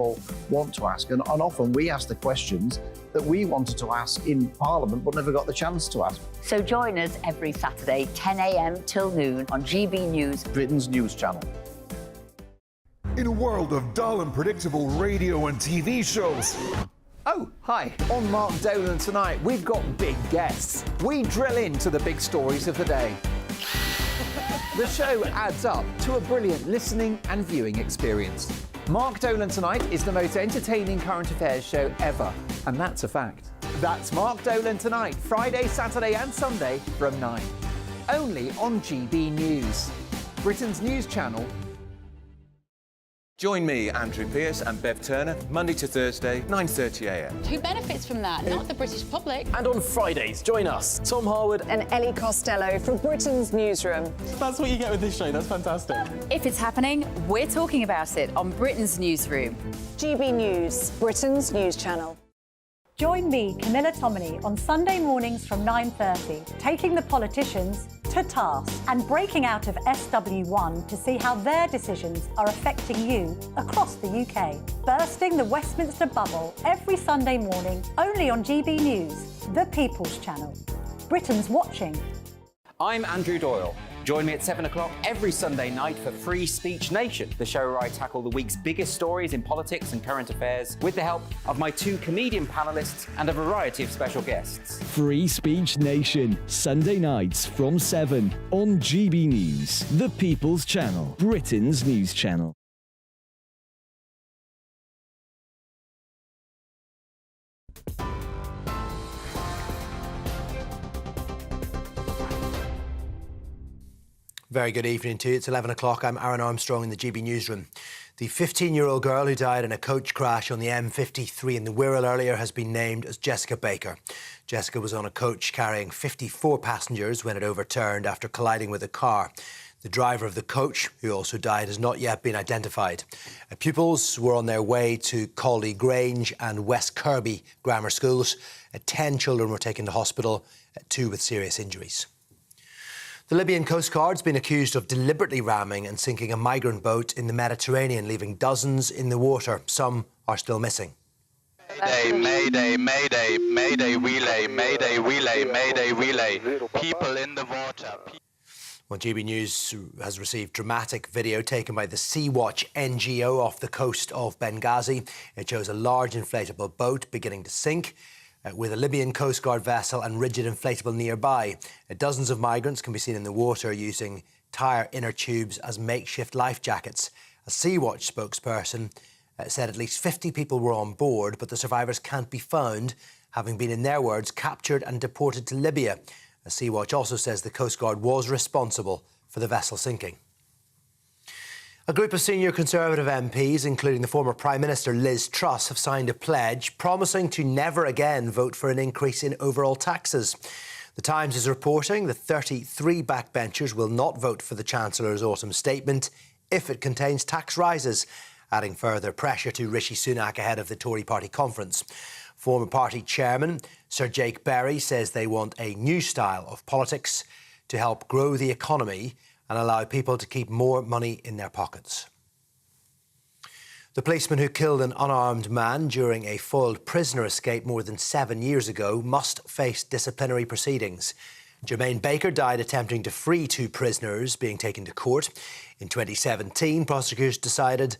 people want to ask, and often we ask the questions that we wanted to ask in Parliament but never got the chance to ask. So join us every Saturday, 10 a.m. till noon on GB News, Britain's news channel. In a world of dull and predictable radio and TV shows. Oh, hi. On Mark Dolan tonight, we've got big guests. We drill into the big stories of the day. The show adds up to a brilliant listening and viewing experience. Mark Dolan Tonight is the most entertaining current affairs show ever, and that's a fact. That's Mark Dolan Tonight, Friday, Saturday and Sunday from 9. Only on GB News, Britain's news channel. Join me, Andrew Pearce and Bev Turner, Monday to Thursday, 9:30 a.m. Who benefits from that? Not the British public. And on Fridays, join us, Tom Harwood and Ellie Costello from Britain's Newsroom. That's what you get with this show. That's fantastic. If it's happening, we're talking about it on Britain's Newsroom. GB News, Britain's news channel. Join me, Camilla Tominey, on Sunday mornings from 9:30, taking the politicians to task and breaking out of SW1 to see how their decisions are affecting you across the UK. Bursting the Westminster bubble every Sunday morning, only on GB News, the People's Channel. Britain's watching. I'm Andrew Doyle. Join me at 7 o'clock every Sunday night for Free Speech Nation, the show where I tackle the week's biggest stories in politics and current affairs with the help of my 2 comedian panellists and a variety of special guests. Free Speech Nation, Sunday nights from 7 on GB News, the People's Channel, Britain's news channel. Very good evening to you. It's 11 o'clock. I'm Aaron Armstrong in the GB Newsroom. The 15-year-old girl who died in a coach crash on the M53 in the Wirral earlier has been named as Jessica Baker. Jessica was on a coach carrying 54 passengers when it overturned after colliding with a car. The driver of the coach, who also died, has not yet been identified. Pupils were on their way to Cawley Grange and West Kirby grammar schools. 10 children were taken to hospital, 2 with serious injuries. The Libyan Coast Guard's been accused of deliberately ramming and sinking a migrant boat in the Mediterranean, leaving dozens in the water. Some are still missing. Mayday, mayday, mayday, mayday relay, mayday relay, mayday relay. People in the water. Well, GB News has received dramatic video taken by the Sea-Watch NGO off the coast of Benghazi. It shows a large inflatable boat beginning to sink, with a Libyan Coast Guard vessel and rigid inflatable nearby. Dozens of migrants can be seen in the water using tyre inner tubes as makeshift life jackets. A Sea-Watch spokesperson said at least 50 people were on board, but the survivors can't be found, having been, in their words, captured and deported to Libya. Sea-Watch also says the Coast Guard was responsible for the vessel sinking. A group of senior Conservative MPs, including the former Prime Minister Liz Truss, have signed a pledge promising to never again vote for an increase in overall taxes. The Times is reporting that 33 backbenchers will not vote for the Chancellor's autumn statement if it contains tax rises, adding further pressure to Rishi Sunak ahead of the Tory party conference. Former party chairman Sir Jake Berry says they want a new style of politics to help grow the economy and allow people to keep more money in their pockets. The policeman who killed an unarmed man during a foiled prisoner escape more than 7 years ago must face disciplinary proceedings. Jermaine Baker died attempting to free 2 prisoners being taken to court. In 2017, prosecutors decided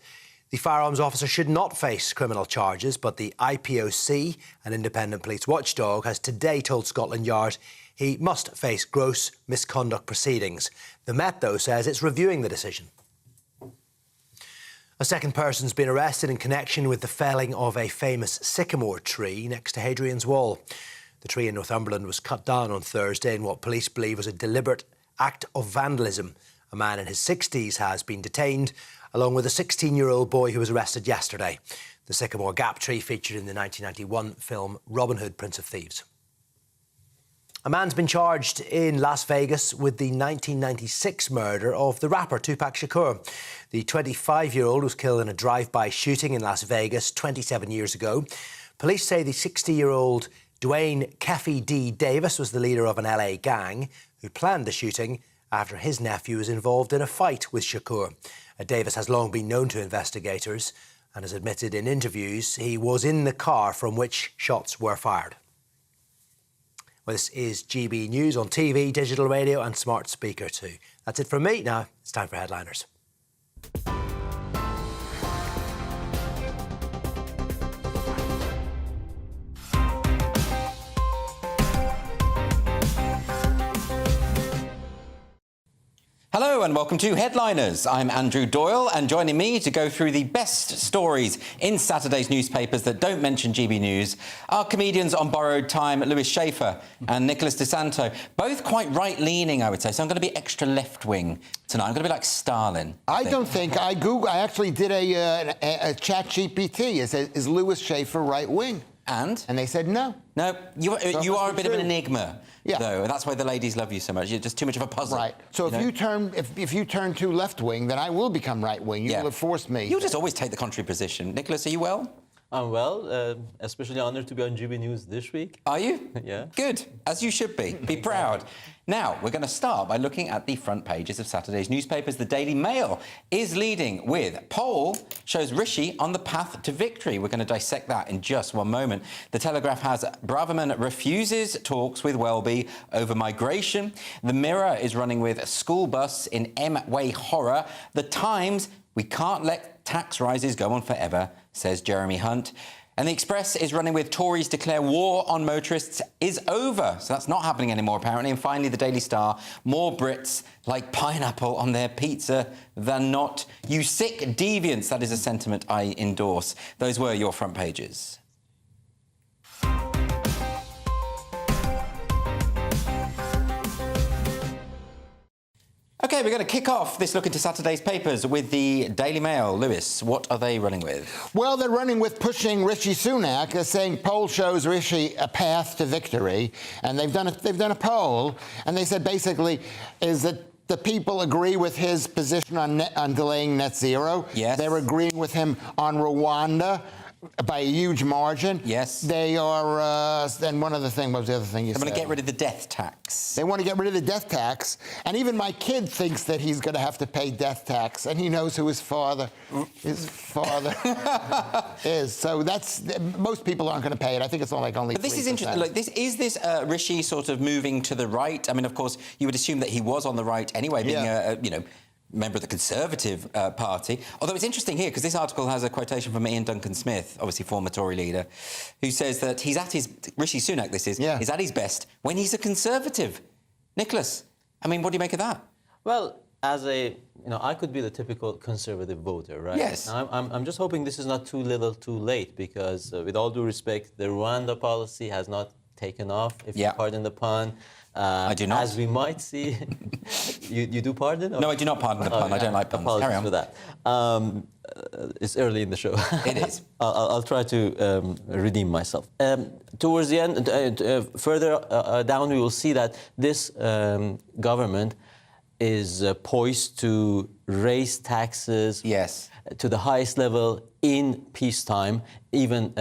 the firearms officer should not face criminal charges, but the IPOC, an independent police watchdog, has today told Scotland Yard he must face gross misconduct proceedings. The Met, though, says it's reviewing the decision. A second person's been arrested in connection with the felling of a famous sycamore tree next to Hadrian's Wall. The tree in Northumberland was cut down on Thursday in what police believe was a deliberate act of vandalism. A man in his 60s has been detained, along with a 16-year-old boy who was arrested yesterday. The sycamore gap tree featured in the 1991 film Robin Hood, Prince of Thieves. A man's been charged in Las Vegas with the 1996 murder of the rapper Tupac Shakur. The 25-year-old was killed in a drive-by shooting in Las Vegas 27 years ago. Police say the 60-year-old Dwayne Keffy D. Davis was the leader of an LA gang who planned the shooting after his nephew was involved in a fight with Shakur. Davis has long been known to investigators and has admitted in interviews he was in the car from which shots were fired. Well, this is GB News on TV, digital radio and smart speaker too. That's it from me. Now it's time for Headliners. Hello and welcome to Headliners. I'm Andrew Doyle, and joining me to go through the best stories in Saturday's newspapers that don't mention GB News are comedians on borrowed time, Lewis Schaefer and Nicholas DeSanto. Both quite right-leaning, I would say, so I'm going to be extra left-wing tonight. I'm going to be like Stalin. I don't think. I actually did a chat GPT. Is Lewis Schaefer right-wing? And they said no. No, you are a bit of an enigma, yeah. Though, and that's why the ladies love you so much. You're just too much of a puzzle. Right. So if you turn too left-wing, then I will become right-wing. You will have forced me. You'll just always take the contrary position. Nicholas, are you well? I'm well, especially honoured to be on GB News this week. Are you? Yeah. Good, as you should be. Be proud. Now, we're going to start by looking at the front pages of Saturday's newspapers. The Daily Mail is leading with poll shows Rishi on the path to victory. We're going to dissect that in just one moment. The Telegraph has Braverman refuses talks with Welby over migration. The Mirror is running with school bus in M-Way horror. The Times, we can't let tax rises go on forever, says Jeremy Hunt. And the Express is running with Tories declare war on motorists is over. So that's not happening anymore, apparently. And finally, the Daily Star, more Brits like pineapple on their pizza than not. You sick deviants, that is a sentiment I endorse. Those were your front pages. OK, we're going to kick off this look into Saturday's papers with the Daily Mail. Lewis, what are they running with? Well, they're running with pushing Rishi Sunak, saying poll shows Rishi a path to victory. And they've done a poll, and they said basically is that the people agree with his position on delaying net zero. Yes. They're agreeing with him on Rwanda by a huge margin. Yes. They are, then one other thing, what was the other thing you said? They want to get rid of the death tax. They want to get rid of the death tax. And even my kid thinks that he's going to have to pay death tax, and he knows who his father is. So that's, most people aren't going to pay it. I think it's only 3%. But this is interesting. Look, is this Rishi sort of moving to the right? I mean, of course, you would assume that he was on the right anyway, being member of the Conservative Party. Although it's interesting here, because this article has a quotation from Ian Duncan-Smith, obviously former Tory leader, who says that he's at his... Rishi Sunak, this is. Yeah. He's at his best when he's a Conservative. Nicholas, I mean, what do you make of that? Well, as a... I could be the typical Conservative voter, right? Yes. I'm just hoping this is not too little too late, because with all due respect, the Rwanda policy has not taken off, if you pardon the pun. I do not. As we might see. you do pardon? No, I do not pardon the pun. I don't like puns. Apologies Carry on. for that. It's early in the show. It is. I'll try to redeem myself. Towards the end, further down, we will see that this government is poised to raise taxes to the highest level in peacetime, even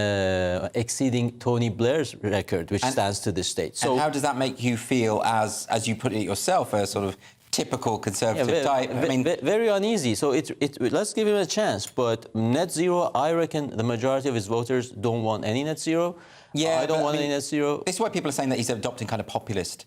exceeding Tony Blair's record, which stands to this date. So, and how does that make you feel as you put it yourself, a sort of typical Conservative type? I mean, very uneasy. So let's give him a chance. But net zero, I reckon the majority of his voters don't want any net zero. Yeah, I don't want any net zero. This is why people are saying that he's adopting kind of populist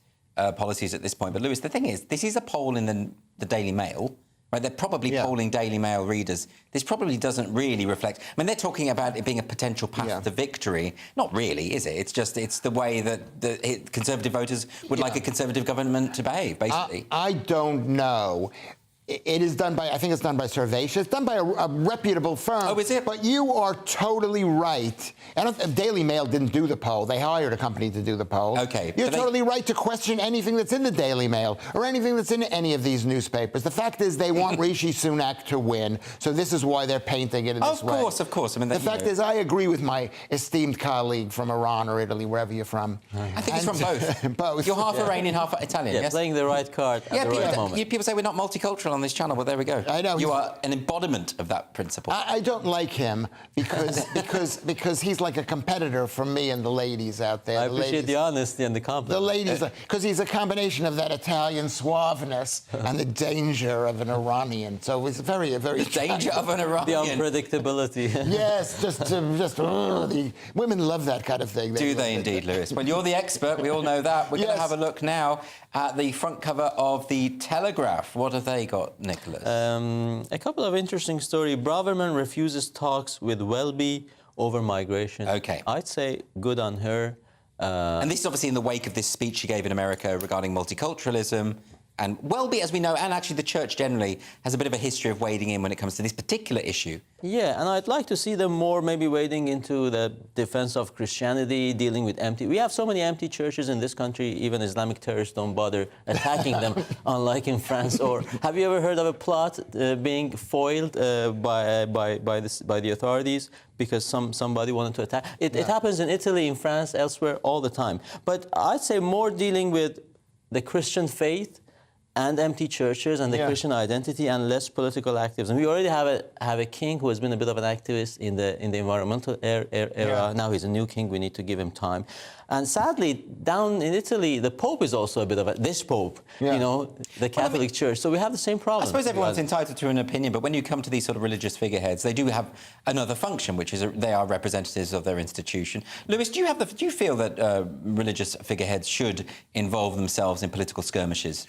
policies at this point. But Lewis, the thing is, this is a poll in the Daily Mail. Right, they're probably polling Daily Mail readers. This probably doesn't really reflect... I mean, they're talking about it being a potential path to victory. Not really, is it? It's the way that the Conservative voters would like a Conservative government to behave, basically. I don't know. It is done by, I think it's done by Surveys. It's done by a reputable firm. Oh, is it? But you are totally right. And Daily Mail didn't do the poll. They hired a company to do the poll. Okay. You're totally right to question anything that's in the Daily Mail or anything that's in any of these newspapers. The fact is they want Rishi Sunak to win, so this is why they're painting it in this way. Of course. I mean, the fact is, I agree with my esteemed colleague from Iran or Italy, wherever you're from. I think it's from both. Both. You're half Iranian, half Italian, yes? Playing the right card at the right moment. People say we're not multicultural on this channel, but there we go. I know. You are an embodiment of that principle. I don't like him because he's like a competitor for me and the ladies out there. I appreciate the honesty and the compliment. The ladies, because he's a combination of that Italian suaveness and the danger of an Iranian. So it's very. The danger of an Iranian. The unpredictability. Yes, the women love that kind of thing. Do they indeed, Lewis? Well, you're the expert. We all know that. We're going to have a look now at the front cover of the Telegraph. What have they got, Nicholas? A couple of interesting stories. Braverman refuses talks with Welby over migration. Okay. I'd say good on her. And this is obviously in the wake of this speech she gave in America regarding multiculturalism. And Welby, as we know, and actually the church generally, has a bit of a history of wading in when it comes to this particular issue. Yeah, and I'd like to see them more maybe wading into the defense of Christianity, dealing with empty... We have so many empty churches in this country, even Islamic terrorists don't bother attacking them, unlike in France. Or have you ever heard of a plot being foiled by the authorities because somebody wanted to attack? It happens in Italy, in France, elsewhere, all the time. But I'd say more dealing with the Christian faith and empty churches and the Christian identity, and less political activism. We already have a king who has been a bit of an activist in the environmental era. Now he's a new king. We need to give him time. And sadly, down in Italy, the Pope is also a bit of this Pope, you know, the Catholic Church. So we have the same problem. I suppose everyone's entitled to an opinion, but when you come to these sort of religious figureheads, they do have another function, which is they are representatives of their institution. Lewis, do you feel that religious figureheads should involve themselves in political skirmishes?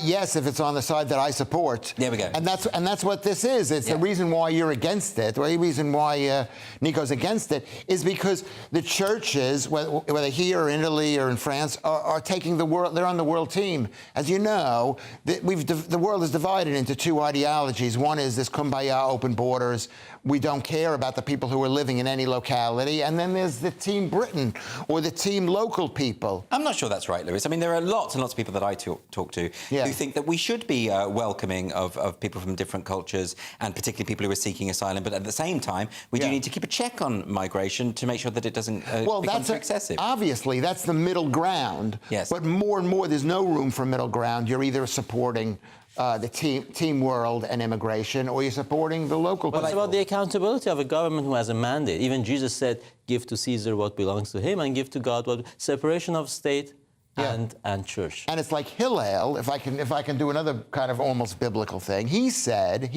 Yes, if it's on the side that I support. There we go. And that's what this is. It's the reason why you're against it, or the reason why Nico's against it, is because the churches, whether here or in Italy or in France, are taking the world. They're on the world team. As you know, the world is divided into two ideologies. One is this kumbaya, open borders. We don't care about the people who are living in any locality. And then there's the Team Britain or the Team Local people. I'm not sure that's right, Lewis. I mean, there are lots and lots of people that I talk to who think that we should be welcoming of people from different cultures, and particularly people who are seeking asylum. But at the same time, we do need to keep a check on migration to make sure that it doesn't become too excessive. Obviously, that's the middle ground. Yes. But more and more, there's no room for middle ground. You're either supporting the team world and immigration, or you're supporting the local people. Well, it's about the accountability of a government who has a mandate. Even Jesus said, give to Caesar what belongs to him and give to God what... Separation of state and church. And it's like Hillel, if I can do another kind of almost biblical thing. He said,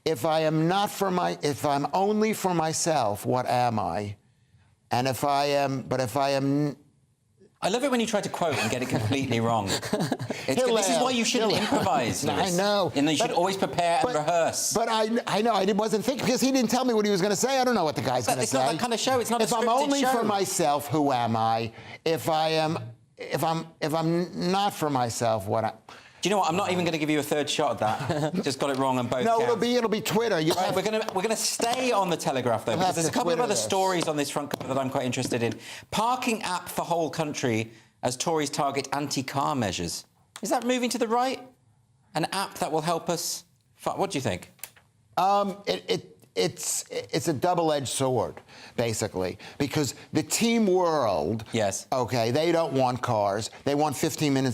if I'm only for myself, what am I? And if I am... I love it when you try to quote and get it completely wrong. This is why you shouldn't improvise, Lewis. I know. And you should always prepare and rehearse. But I know, I wasn't thinking, because he didn't tell me what he was going to say. I don't know what the guy's going to say. It's not that kind of show. It's not a scripted show. If I'm only for myself, who am I? If I'm not for myself, what Do you know what? I'm not even going to give you a third shot at that. Just got it wrong on both. No, counts. it'll be Twitter. Right, we're going to stay on the Telegraph though, because there's a couple of other stories on this front cover that I'm quite interested in. Parking app for whole country as Tories target anti-car measures. Is that moving to the right? An app that will help us? What do you think? It's a double-edged sword, basically, because the team world, okay, they don't want cars. They want 15-minute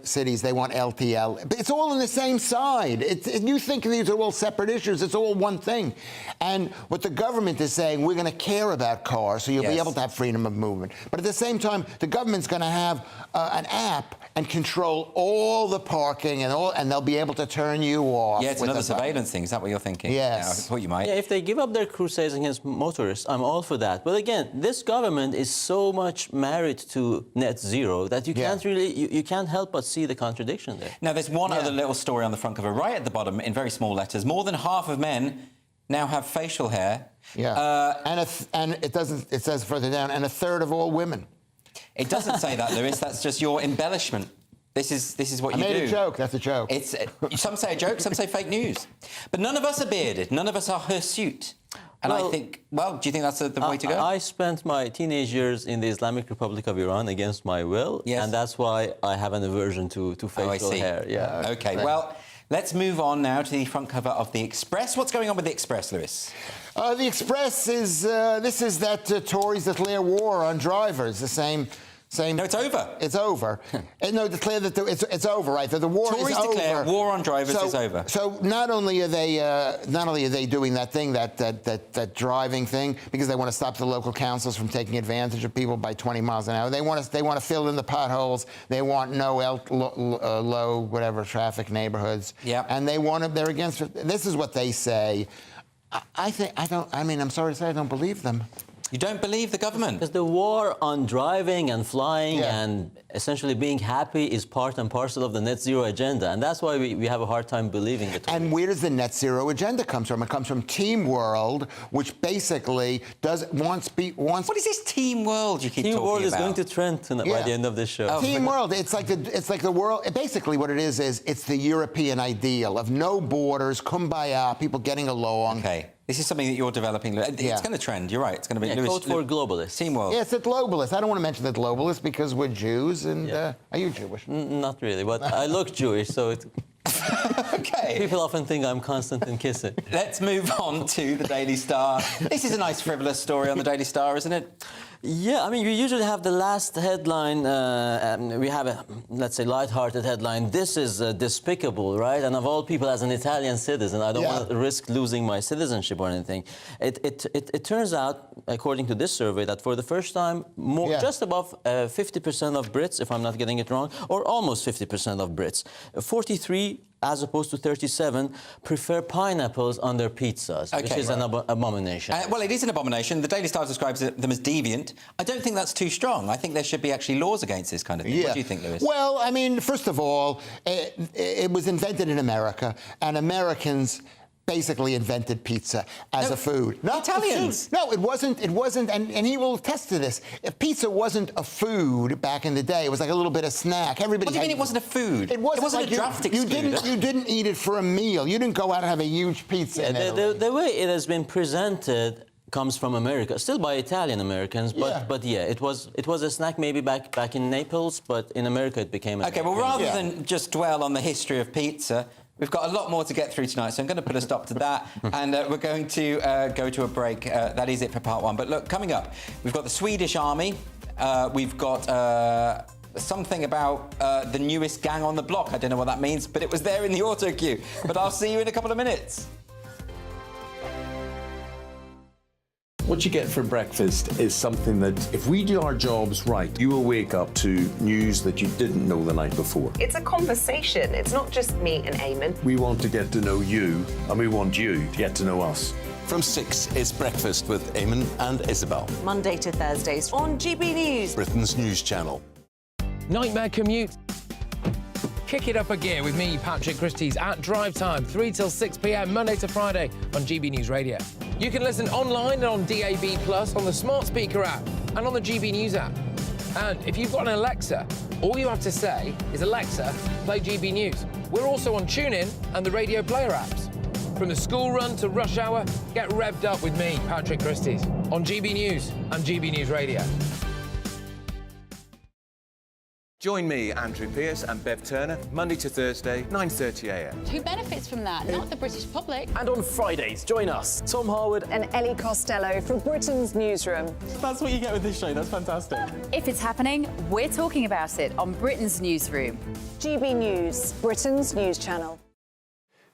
cities. They want LTL. But it's all on the same side. You think these are all separate issues. It's all one thing. And what the government is saying, we're going to care about cars, so you'll be able to have freedom of movement. But at the same time, the government's going to have an app and control all the parking and they'll be able to turn you off. Yeah, it's another surveillance thing. Is that what you're thinking? Yes. Yeah, I thought you might. Yeah, if they give up their crusades against motorists, I'm all for that. But again, this government is so much married to net zero that you can't really, you can't help but see the contradiction there. Now, there's one other little story on the front cover, right at the bottom, in very small letters. More than half of men now have facial hair. Yeah. And it says further down, and a third of all women. It doesn't say that, Lewis. That's just your embellishment. This is what you do. I made a joke. That's a joke. Some say a joke, some say fake news. But none of us are bearded. None of us are hirsute. And I think, do you think that's the way to go? I spent my teenage years in the Islamic Republic of Iran against my will. Yes. And that's why I have an aversion to facial hair. Yeah. OK, well, let's move on now to the front cover of The Express. What's going on with The Express, Lewis? The Express is, this is that Tories declare war on drivers, the same saying... No, it's over. It's over. And no, declare that it's over, right? That the war Tories is over. declare war on drivers is over. So not only are they doing that thing, that driving thing, because they want to stop the local councils from taking advantage of people by 20 miles an hour. They want to fill in the potholes. They want no low whatever traffic neighborhoods. Yeah. And they're against. This is what they say. I'm sorry to say, I don't believe them. You don't believe the government? Because the war on driving and flying and essentially being happy is part and parcel of the net zero agenda. And that's why we have a hard time believing it. And where does the net zero agenda come from? It comes from Team World, which basically wants... What is this Team World you keep talking about? Team World is going to trend by the end of this show. Team World, it's like the world... Basically what it is it's the European ideal of no borders, kumbaya, people getting along. Okay. This is something that you're developing. It's going to trend. You're right. It's going to be code for globalists. Team World. Yeah, it's a globalist. I don't want to mention the globalists because we're Jews. And are you Jewish? Not really, but I look Jewish, so it... Okay. People often think I'm Konstantin Kisin. Let's move on to the Daily Star. This is a nice frivolous story on the Daily Star, isn't it? Yeah, I mean, we usually have the last headline, we have a, let's say, light-hearted headline. This is despicable, right? And of all people, as an Italian citizen, I don't want to risk losing my citizenship or anything. It turns out, according to this survey, that for the first time, just above 50% of Brits, if I'm not getting it wrong, or almost 50% of Brits, 43 as opposed to 37, prefer pineapples on their pizzas, which is an abomination. Well, it is an abomination. The Daily Star describes them as deviant. I don't think that's too strong. I think there should be actually laws against this kind of thing. Yeah. What do you think, Lewis? Well, I mean, first of all, it was invented in America, and Americans basically invented pizza as a food. No, Italians. No, it wasn't, and he will attest to this. If pizza wasn't a food back in the day, it was like a little bit of snack. Everybody What do you mean it wasn't a food? It wasn't like a draft excluder. You didn't eat it for a meal. You didn't go out and have a huge pizza. The way it has been presented comes from America, still by Italian Americans, but it was a snack maybe back in Naples, but in America it became a Okay, well, rather than just dwell on the history of pizza, we've got a lot more to get through tonight, so I'm going to put a stop to that, and we're going to go to a break. That is it for part one. But look, coming up, we've got the Swedish Army, we've got something about the newest gang on the block. I don't know what that means, but it was there in the auto cue. But I'll see you in a couple of minutes. What you get for breakfast is something that, if we do our jobs right, you will wake up to news that you didn't know the night before. It's a conversation. It's not just me and Eamon. We want to get to know you, and we want you to get to know us. From 6, it's Breakfast with Eamon and Isabel. Monday to Thursdays on GB News. Britain's news channel. Nightmare commute. Kick it up a gear with me, Patrick Christie's, at drive time, 3 till 6 p.m, Monday to Friday on GB News Radio. You can listen online and on DAB+, on the smart speaker app and on the GB News app. And if you've got an Alexa, all you have to say is, Alexa, play GB News. We're also on TuneIn and the Radio Player apps. From the school run to rush hour, get revved up with me, Patrick Christie's, on GB News and GB News Radio. Join me, Andrew Pearce and Bev Turner, Monday to Thursday, 9:30 a.m. Who benefits from that? Not the British public. And on Fridays, join us, Tom Harwood and Ellie Costello from Britain's Newsroom. That's what you get with this show. That's fantastic. If it's happening, we're talking about it on Britain's Newsroom. GB News, Britain's news channel.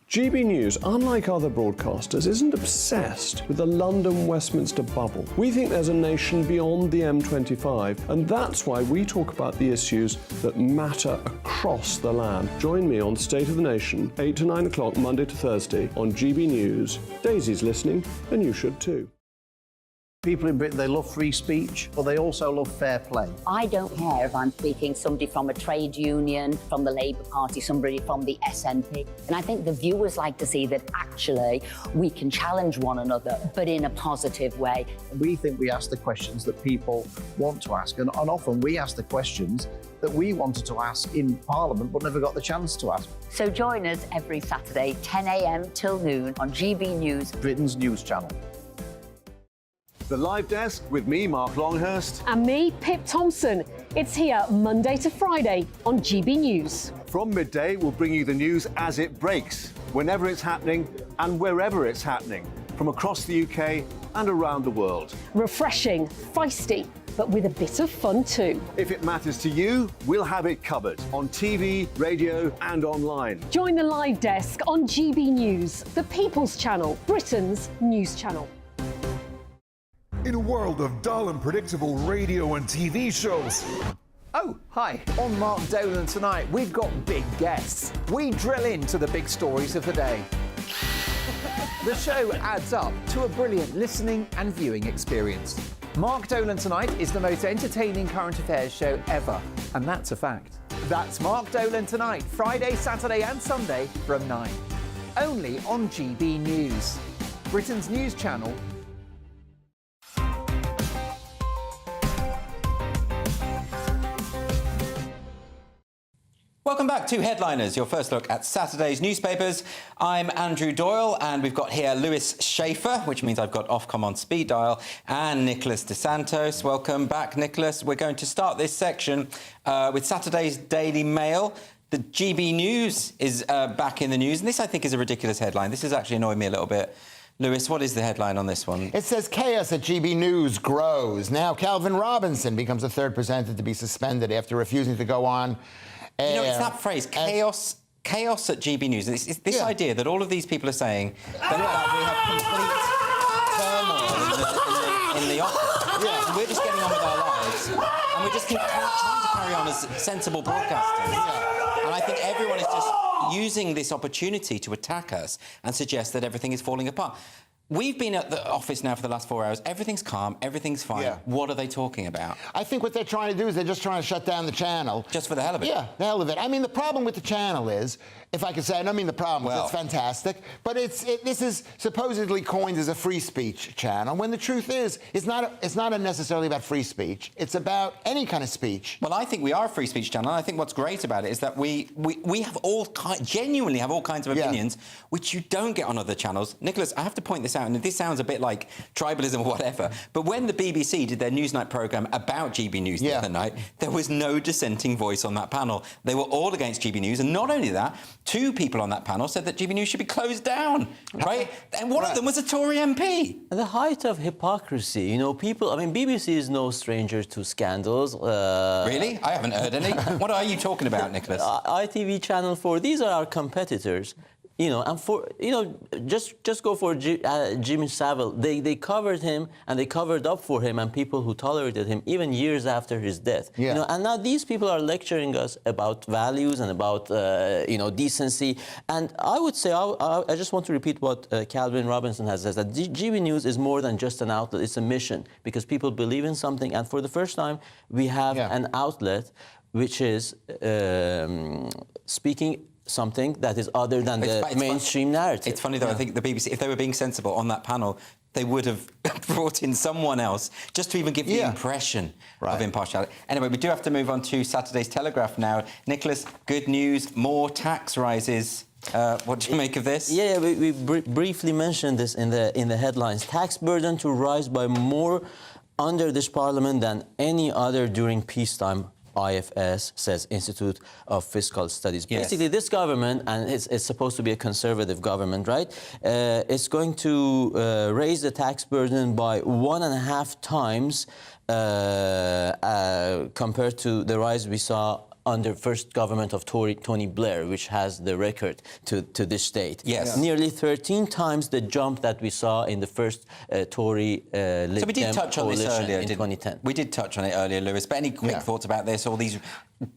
GB News, unlike other broadcasters, isn't obsessed with the London-Westminster bubble. We think there's a nation beyond the M25, and that's why we talk about the issues that matter across the land. Join me on State of the Nation, 8 to 9 o'clock, Monday to Thursday, on GB News. Daisy's listening, and you should too. People in Britain, they love free speech, but they also love fair play. I don't care if I'm speaking somebody from a trade union, from the Labour Party, somebody from the SNP. And I think the viewers like to see that actually we can challenge one another, but in a positive way. We think we ask the questions that people want to ask, and often we ask the questions that we wanted to ask in Parliament but never got the chance to ask. So join us every Saturday, 10 a.m. till noon on GB News, Britain's news channel. The Live Desk with me, Mark Longhurst. And me, Pip Thompson. It's here Monday to Friday on GB News. From midday, we'll bring you the news as it breaks, whenever it's happening and wherever it's happening, from across the UK and around the world. Refreshing, feisty, but with a bit of fun too. If it matters to you, we'll have it covered on TV, radio, and online. Join the live desk on GB News, the People's Channel, Britain's news channel. In a world of dull and predictable radio and TV shows. Oh, hi. On Mark Dolan tonight, we've got big guests. We drill into the big stories of the day. The show adds up to a brilliant listening and viewing experience. Mark Dolan Tonight is the most entertaining current affairs show ever, and that's a fact. That's Mark Dolan Tonight, Friday, Saturday and Sunday from 9. Only on GB News, Britain's news channel. Welcome back to Headliners, your first look at Saturday's newspapers. I'm Andrew Doyle, and we've got here Lewis Schaefer, which means I've got Ofcom on speed dial, and Nicholas DeSantos. Welcome back, Nicholas. We're going to start this section with Saturday's Daily Mail. The GB News is back in the news, and this, I think, is a ridiculous headline. This has actually annoyed me a little bit. Lewis, what is the headline on this one? It says chaos at GB News grows. Now Calvin Robinson becomes the third presenter to be suspended after refusing to go on. You know, it's that phrase, chaos at GB News. It's this idea that all of these people are saying that we have complete turmoil in the office. Yeah. And we're just getting on with our lives. And we're just trying to carry on as sensible broadcasters. Yeah. And I think everyone is just using this opportunity to attack us and suggest that everything is falling apart. We've been at the office now for the last 4 hours. Everything's calm. Everything's fine. Yeah. What are they talking about? I think what they're trying to do is they're just trying to shut down the channel. Just for the hell of it? Yeah, the hell of it. I mean, the problem with the channel is, if I could say, I don't mean the problem, it's fantastic, but this is supposedly coined as a free speech channel, when the truth is, it's not necessarily about free speech. It's about any kind of speech. Well, I think we are a free speech channel, and I think what's great about it is that we have genuinely have all kinds of opinions, which you don't get on other channels. Nicholas, I have to point this out, and this sounds a bit like tribalism or whatever, but when the BBC did their Newsnight programme about GB News the other night, there was no dissenting voice on that panel. They were all against GB News, and not only that, 2 people on that panel said that GB News should be closed down, right? And one of them was a Tory MP. The height of hypocrisy, you know, people, I mean, BBC is no stranger to scandals. Really? I haven't heard any. What are you talking about, Nicholas? ITV Channel 4, these are our competitors. You know, and for, you know, just go for Jimmy Savile. They covered him, and they covered up for him and people who tolerated him even years after his death. Yeah. You know, and now these people are lecturing us about values and about, you know, decency. And I would say, I just want to repeat what Calvin Robinson has said, that GB News is more than just an outlet, it's a mission, because people believe in something, and for the first time, we have an outlet which is speaking something that is other than the mainstream narrative. It's funny, though, I think the BBC, if they were being sensible on that panel, they would have brought in someone else just to even give the impression of impartiality. Anyway, we do have to move on to Saturday's Telegraph now. Nicholas, good news, more tax rises. What do you make of this? Yeah, we briefly mentioned this in the headlines. Tax burden to rise by more under this parliament than any other during peacetime. IFS, says Institute of Fiscal Studies. Yes. Basically, this government, and it's supposed to be a conservative government, right? It's going to raise the tax burden by 1.5 times compared to the rise we saw under first government of Tony Blair, which has the record to this date. Yes. Nearly 13 times the jump that we saw in the first Tory Lib So we did touch on this earlier, in 2010. We did touch on it earlier, Lewis, but any quick thoughts about this, all these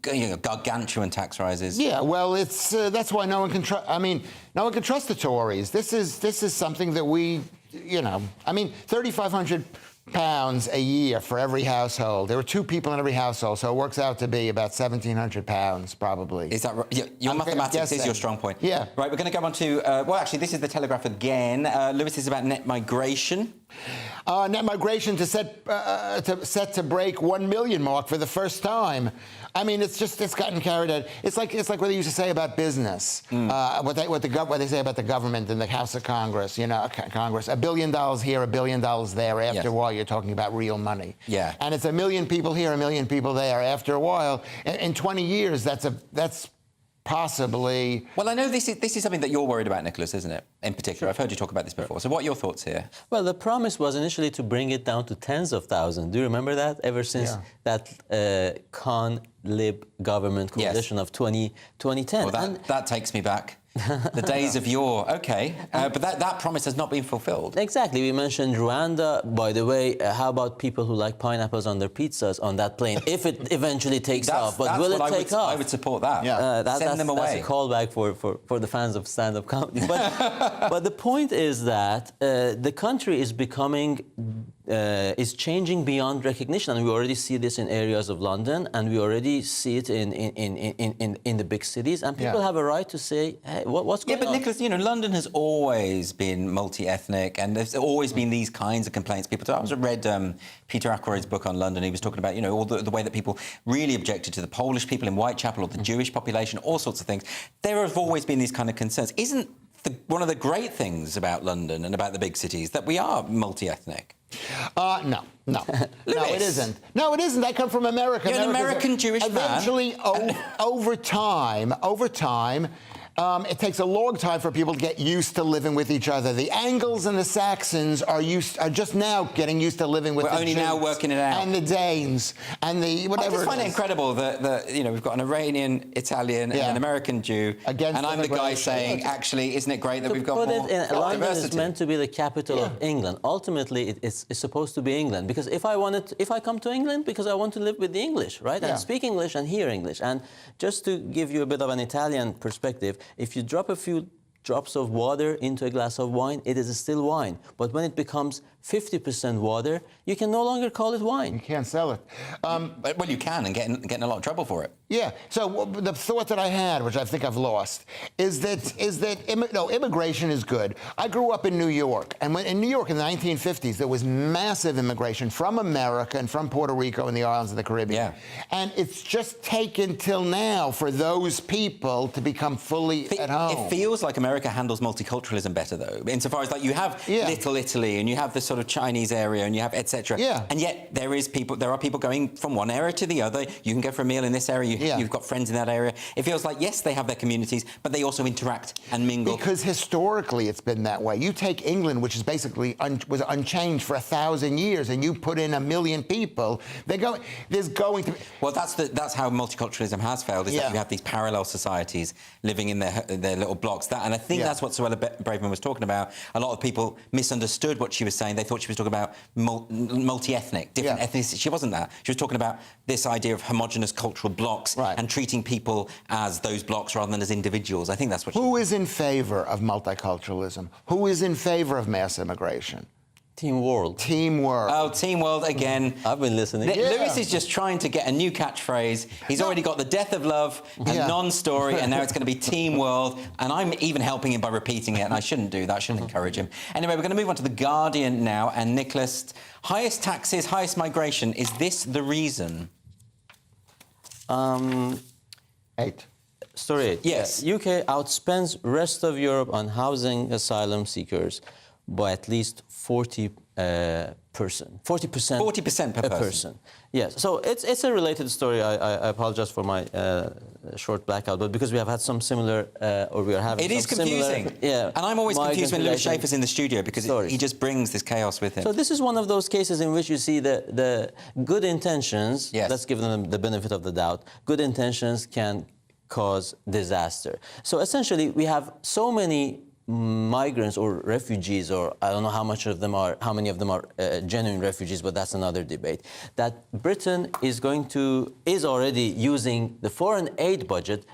gargantuan tax rises? Yeah, well, it's that's why no one can trust. I mean, no one can trust the Tories. This is something that we, you know, I mean, £3,500 a year for every household. There are 2 people in every household, so it works out to be about £1,700 probably. Is that right? Your mathematics is your strong point. Yeah. Right, we're going to go on to, well, actually, this is the Telegraph again. Lewis, is about net migration. Net migration set to break 1 million mark for the first time. I mean, it's gotten carried out. It's like what they used to say about business. What they say about the government in the House of Congress. You know, Congress, $1 billion here, $1 billion there. After a while, you're talking about real money. Yeah. And it's 1 million people here, 1 million people there. After a while, in 20 years, that's possibly... Well, I know this is something that you're worried about, Nicholas, isn't it? In particular, I've heard you talk about this before. So what are your thoughts here? Well, the promise was initially to bring it down to tens of thousands. Do you remember that? Ever since that Con-Lib government coalition of 2010. Well, that takes me back. The days of yore. OK. But that promise has not been fulfilled. Exactly. We mentioned Rwanda. By the way, how about people who like pineapples on their pizzas on that plane, if it eventually takes off? But will it take off? I would support that. Send them away. That's a callback for the fans of stand-up comedy. But the point is that the country is becoming... is changing beyond recognition, and we already see this in areas of London, and we already see it in the big cities, and people have a right to say, hey, what's going on? Yeah, but Nicholas, you know, London has always been multi-ethnic, and there's always been these kinds of complaints. People, I read Peter Ackroyd's book on London. He was talking about, you know, all the way that people really objected to the Polish people in Whitechapel or the Jewish population, all sorts of things. There have always been these kind of concerns. Isn't one of the great things about London and about the big cities that we are multi-ethnic? No, it isn't. No, it isn't. I come from America. You're an American Jewish man. Eventually, over time, it takes a long time for people to get used to living with each other. The Angles and the Saxons are just now getting used to living with the only Jews now working it out. and the Danes and the whatever. I just find it incredible that you know, we've got an Iranian, Italian, and an American Jew, and I'm the guy saying, actually, isn't it great that we've got more diversity? London is meant to be the capital of England. Ultimately, it's supposed to be England, because if I come to England because I want to live with the English, right, and speak English and hear English, and just to give you a bit of an Italian perspective, if you drop a few drops of water into a glass of wine, it is still wine. But when it becomes 50% water, you can no longer call it wine. You can't sell it. Well, you can, and get in a lot of trouble for it. Yeah. So the thought that I had, which I think I've lost, is that immigration is good. I grew up in New York, and in New York in the 1950s, there was massive immigration from America and from Puerto Rico and the islands of the Caribbean. And it's just taken till now for those people to become fully at home. It feels like America handles multiculturalism better, though, insofar as like you have Little Italy and you have this sort of Chinese area and you have etc. And yet there are people going from one area to the other. You can go for a meal in this area. You've got friends in that area. It feels like, yes, they have their communities, but they also interact and mingle. Because historically it's been that way. You take England, which is basically was unchanged for 1,000 years, and you put in 1 million people. There's going to be... Well, that's how multiculturalism has failed, is that you have these parallel societies living in their little blocks. And I think that's what Suella Braverman was talking about. A lot of people misunderstood what she was saying. They thought she was talking about multi-ethnic, different ethnicities. She wasn't that. She was talking about this idea of homogenous cultural blocks and treating people as those blocks rather than as individuals. I think that's what Who is in favor of multiculturalism? Who is in favor of mass immigration? Team World. Team World. Oh, Team World again. I've been listening. Lewis is just trying to get a new catchphrase. He's already got the death of love and non-story, and now it's going to be Team World. And I'm even helping him by repeating it, and I shouldn't do that. I shouldn't encourage him. Anyway, we're going to move on to The Guardian now. And Nicholas, highest taxes, highest migration. Is this the reason? 8. Story 8. Yes. UK outspends rest of Europe on housing asylum seekers by at least 40%. 40% per person. Yes. So it's a related story. I apologize for my short blackout, but because we have had some similar, or we are having. It is confusing. And I'm always confused when Lewis Schaefer's in the studio because he just brings this chaos with him. So this is one of those cases in which you see the good intentions. Yes. Let's give them the benefit of the doubt. Good intentions can cause disaster. So essentially, we have so many migrants or refugees, or I don't know how many of them are genuine refugees, but that's another debate, that Britain is already using the foreign aid budget,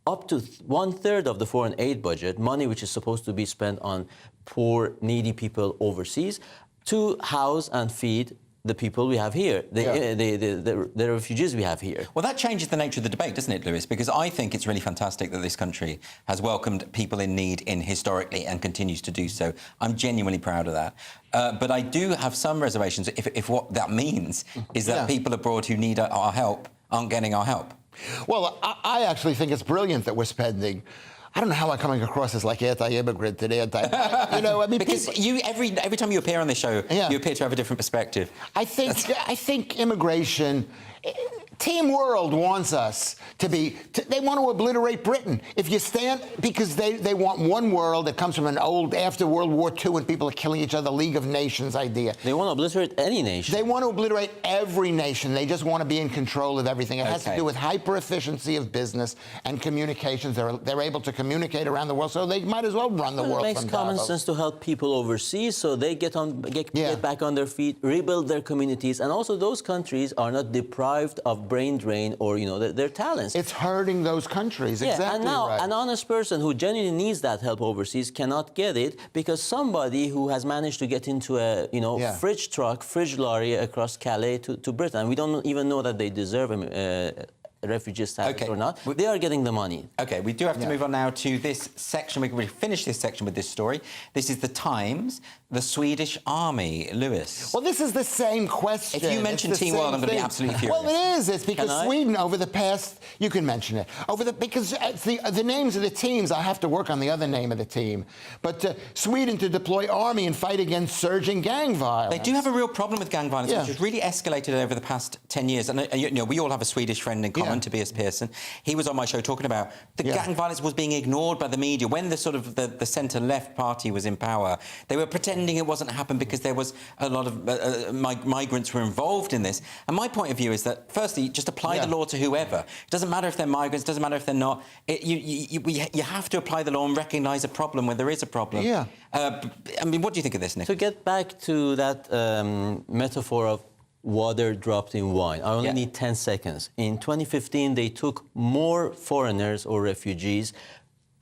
up to 1/3 of the foreign aid budget, money which is supposed to be spent on poor, needy people overseas, to house and feed the people we have here, the refugees we have here. Well, that changes the nature of the debate, doesn't it, Lewis? Because I think it's really fantastic that this country has welcomed people in need historically and continues to do so. I'm genuinely proud of that. But I do have some reservations if what that means is that people abroad who need our help aren't getting our help. Well, I actually think it's brilliant that we're spending... I don't know how I'm coming across as like anti-immigrant and I mean, because every time you appear on this show, you appear to have a different perspective. I think immigration Team World wants us to be, they want to obliterate Britain. If you stand, because they want one world that comes from an old, after World War II when people are killing each other, League of Nations idea. They want to obliterate any nation. They want to obliterate every nation. They just want to be in control of everything. It has to do with hyper-efficiency of business and communications. They're able to communicate around the world, so they might as well run the world. It makes common sense to help people overseas so they get back on their feet, rebuild their communities, and also those countries are not deprived of brain drain or, you know, their talents. It's hurting those countries, exactly. And now right. an honest person who genuinely needs that help overseas cannot get it because somebody who has managed to get into a, you know, fridge truck, fridge lorry across Calais to Britain, we don't even know that they deserve refugee status or not. They are getting the money. Okay, we do have to move on now to this section. We can finish this section with this story. This is the Times, the Swedish Army. Lewis. Well, this is the same question. If you mention Team World, I'm going to be absolutely furious. Well, it is. It's because Sweden, over the past, you can mention it, because the names of the teams, I have to work on the other name of the team. But Sweden to deploy army and fight against surging gang violence. They do have a real problem with gang violence, which has really escalated over the past 10 years. And you know, we all have a Swedish friend in common, Tobias Pearson. He was on my show talking about the gang violence was being ignored by the media. When the sort of the centre-left party was in power, they were pretending it wasn't happening because there was a lot of migrants were involved in this. And my point of view is that, firstly, just apply the law to whoever. It doesn't matter if they're migrants, it doesn't matter if they're not. You have to apply the law and recognise a problem where there is a problem. I mean, what do you think of this, Nick? To get back to that metaphor of water dropped in wine. I only need 10 seconds. In 2015, they took more foreigners or refugees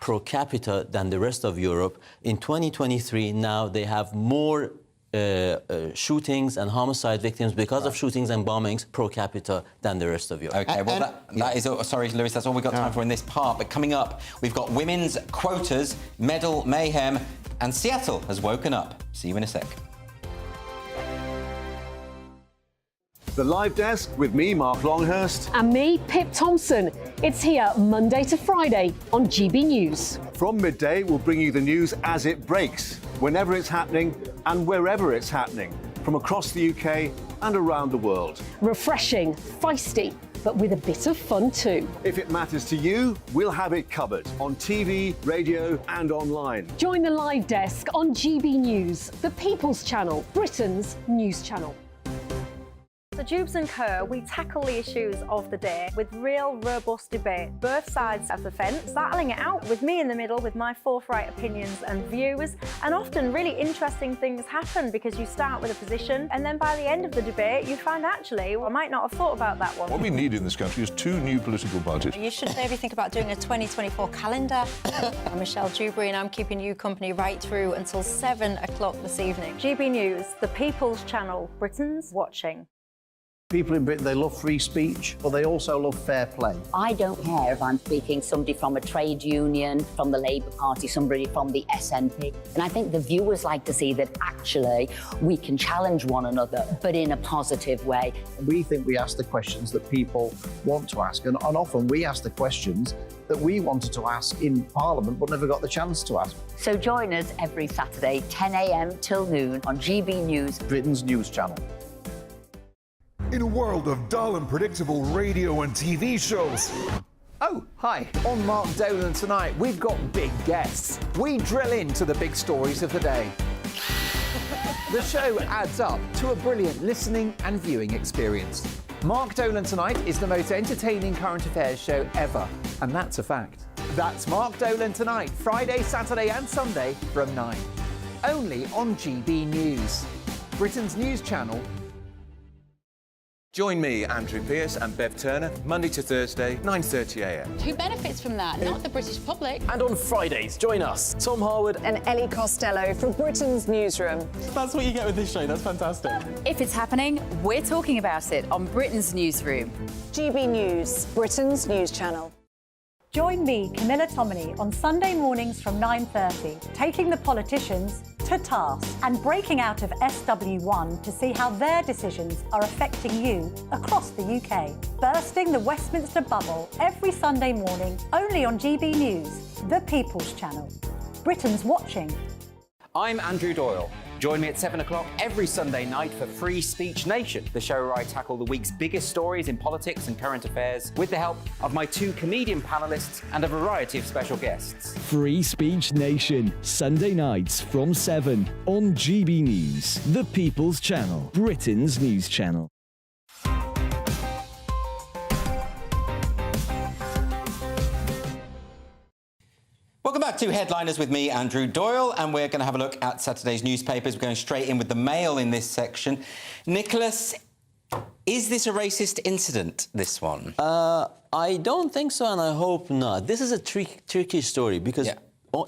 pro capita than the rest of Europe. In 2023, now they have more shootings and homicide victims because of shootings and bombings pro capita than the rest of Europe. OK, well, that is all. Sorry, Lewis, that's all we've got time for in this part. But coming up, we've got women's quotas, medal mayhem, and Seattle has woken up. See you in a sec. The Live Desk with me, Mark Longhurst. And me, Pip Thompson. It's here Monday to Friday on GB News. From midday, we'll bring you the news as it breaks, whenever it's happening and wherever it's happening, from across the UK and around the world. Refreshing, feisty, but with a bit of fun too. If it matters to you, we'll have it covered on TV, radio and online. Join the Live Desk on GB News, the People's Channel, Britain's news channel. So Jubes and Kerr, we tackle the issues of the day with real robust debate, both sides of the fence, battling it out with me in the middle with my forthright opinions and views. And often really interesting things happen because you start with a position and then by the end of the debate you find actually, well, I might not have thought about that one. What we need in this country is 2 new political parties. You should maybe think about doing a 2024 calendar. I'm Michelle Dewberry and I'm keeping you company right through until 7 o'clock this evening. GB News, the People's Channel, Britain's watching. People in Britain, they love free speech, but they also love fair play. I don't care if I'm speaking somebody from a trade union, from the Labour Party, somebody from the SNP. And I think the viewers like to see that actually we can challenge one another, but in a positive way. We think we ask the questions that people want to ask, and often we ask the questions that we wanted to ask in Parliament but never got the chance to ask. So join us every Saturday, 10 a.m. till noon on GB News, Britain's news channel. In a world of dull and predictable radio and TV shows. Oh, hi. On Mark Dolan tonight, we've got big guests. We drill into the big stories of the day. The show adds up to a brilliant listening and viewing experience. Mark Dolan Tonight is the most entertaining current affairs show ever, and that's a fact. That's Mark Dolan Tonight, Friday, Saturday and Sunday from 9. Only on GB News, Britain's news channel. Join me, Andrew Pearce and Bev Turner, Monday to Thursday, 9:30 a.m. Who benefits from that? Not the British public. And on Fridays, join us, Tom Harwood and Ellie Costello from Britain's Newsroom. That's what you get with this show. That's fantastic. If it's happening, we're talking about it on Britain's Newsroom. GB News, Britain's news channel. Join me, Camilla Tominey, on Sunday mornings from 9:30, taking the politicians to task and breaking out of SW1 to see how their decisions are affecting you across the UK. Bursting the Westminster bubble every Sunday morning, only on GB News, the People's Channel. Britain's watching. I'm Andrew Doyle. Join me at 7 o'clock every Sunday night for Free Speech Nation, the show where I tackle the week's biggest stories in politics and current affairs with the help of my 2 comedian panellists and a variety of special guests. Free Speech Nation, Sunday nights from 7 on GB News, the People's Channel, Britain's news channel. Welcome back to Headliners with me, Andrew Doyle, and we're going to have a look at Saturday's newspapers. We're going straight in with the Mail in this section. Nicholas, is this a racist incident, this one? I don't think so, and I hope not. This is a tricky story, because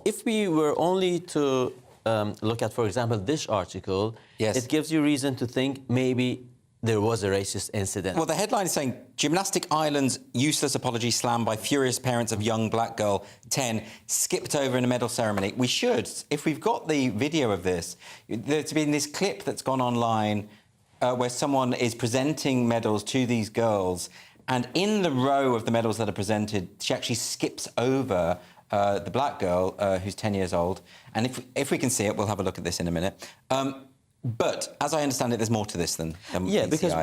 if we were only to look at, for example, this article, it gives you reason to think maybe there was a racist incident. Well, the headline is saying, Gymnastic Island's useless apology slammed by furious parents of young black girl 10 skipped over in a medal ceremony. We should, if we've got the video of this, there's been this clip that's gone online where someone is presenting medals to these girls, and in the row of the medals that are presented, she actually skips over the black girl who's 10 years old. And if we can see it, we'll have a look at this in a minute. But as I understand it, there's more to this than yeah, because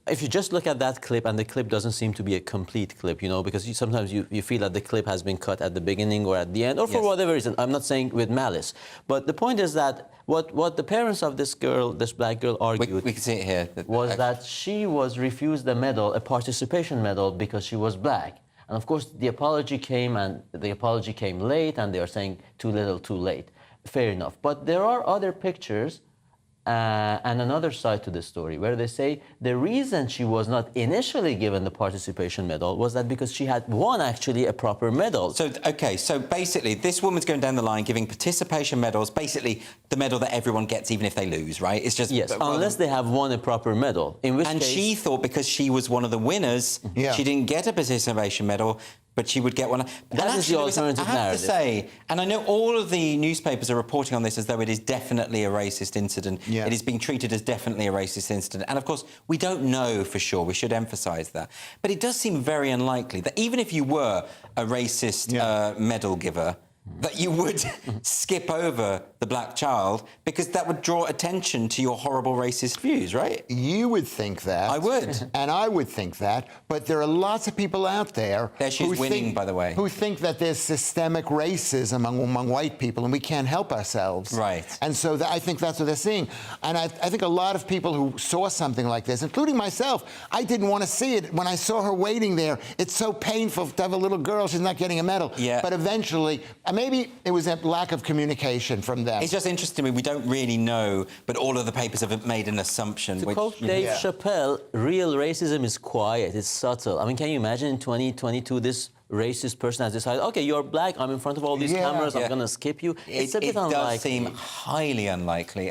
if you just look at that clip, and the clip doesn't seem to be a complete clip, you know, because sometimes you feel that the clip has been cut at the beginning or at the end, or for whatever reason. I'm not saying with malice, but the point is that what the parents of this girl, this black girl, argued, we can see it here, was that she was refused a medal, a participation medal, because she was black. And of course, the apology came, and the apology came late, and they are saying too little, too late. Fair enough. But there are other pictures and another side to the story, where they say the reason she was not initially given the participation medal was that because she had won actually a proper medal. So, OK, so basically this woman's going down the line giving participation medals, basically the medal that everyone gets even if they lose, right? It's just... Yes, unless they have won a proper medal, in which case... she thought because she was one of the winners, she didn't get a participation medal, but she would get one. That is the alternative narrative. I have to say, and I know all of the newspapers are reporting on this as though it is definitely a racist incident. It is being treated as definitely a racist incident. And of course, we don't know for sure. We should emphasise that. But it does seem very unlikely that even if you were a racist medal giver, that you would skip over the black child, because that would draw attention to your horrible racist views, right? You would think that. I would. And I would think that. But there are lots of people out there she's winning, by the way, who think that there's systemic racism among white people and we can't help ourselves. Right. And so I think that's what they're seeing. And I think a lot of people who saw something like this, including myself, I didn't want to see it. When I saw her waiting there, it's so painful to have a little girl, she's not getting a medal. Yeah. But eventually, maybe it was a lack of communication from them. It's just interesting to me. We don't really know, but all of the papers have made an assumption. To quote Dave Chappelle, real racism is quiet, it's subtle. I mean, can you imagine in 2022 this racist person has decided, OK, you're black, I'm in front of all these cameras, I'm going to skip you. It's a bit unlikely. It does seem highly unlikely.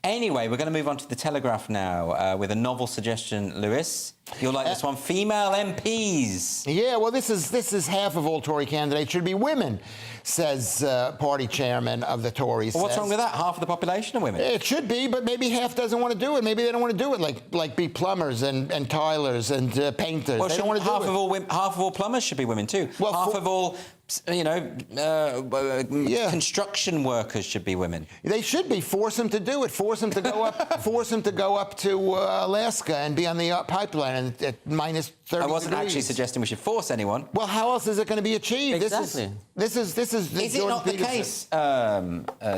Anyway, we're going to move on to the Telegraph now with a novel suggestion, Lewis. You'll like this one, female MPs. Yeah, well, this is half of all Tory candidates should be women, says party chairman of the Tories. Well, what's wrong with that? Half of the population are women. It should be, but maybe half doesn't want to do it. Maybe they don't want to do it, like be plumbers and tilers and painters. Well, they don't want to do it. Half of all plumbers should be women too. Well, half of all, construction workers should be women. They should be. Force them to do it. Force them to go up. Force them to go up to Alaska and be on the pipeline at minus 30 I wasn't degrees. actually suggesting we should force anyone. Well, how else is it going to be achieved? Exactly. This is. Is it not the case,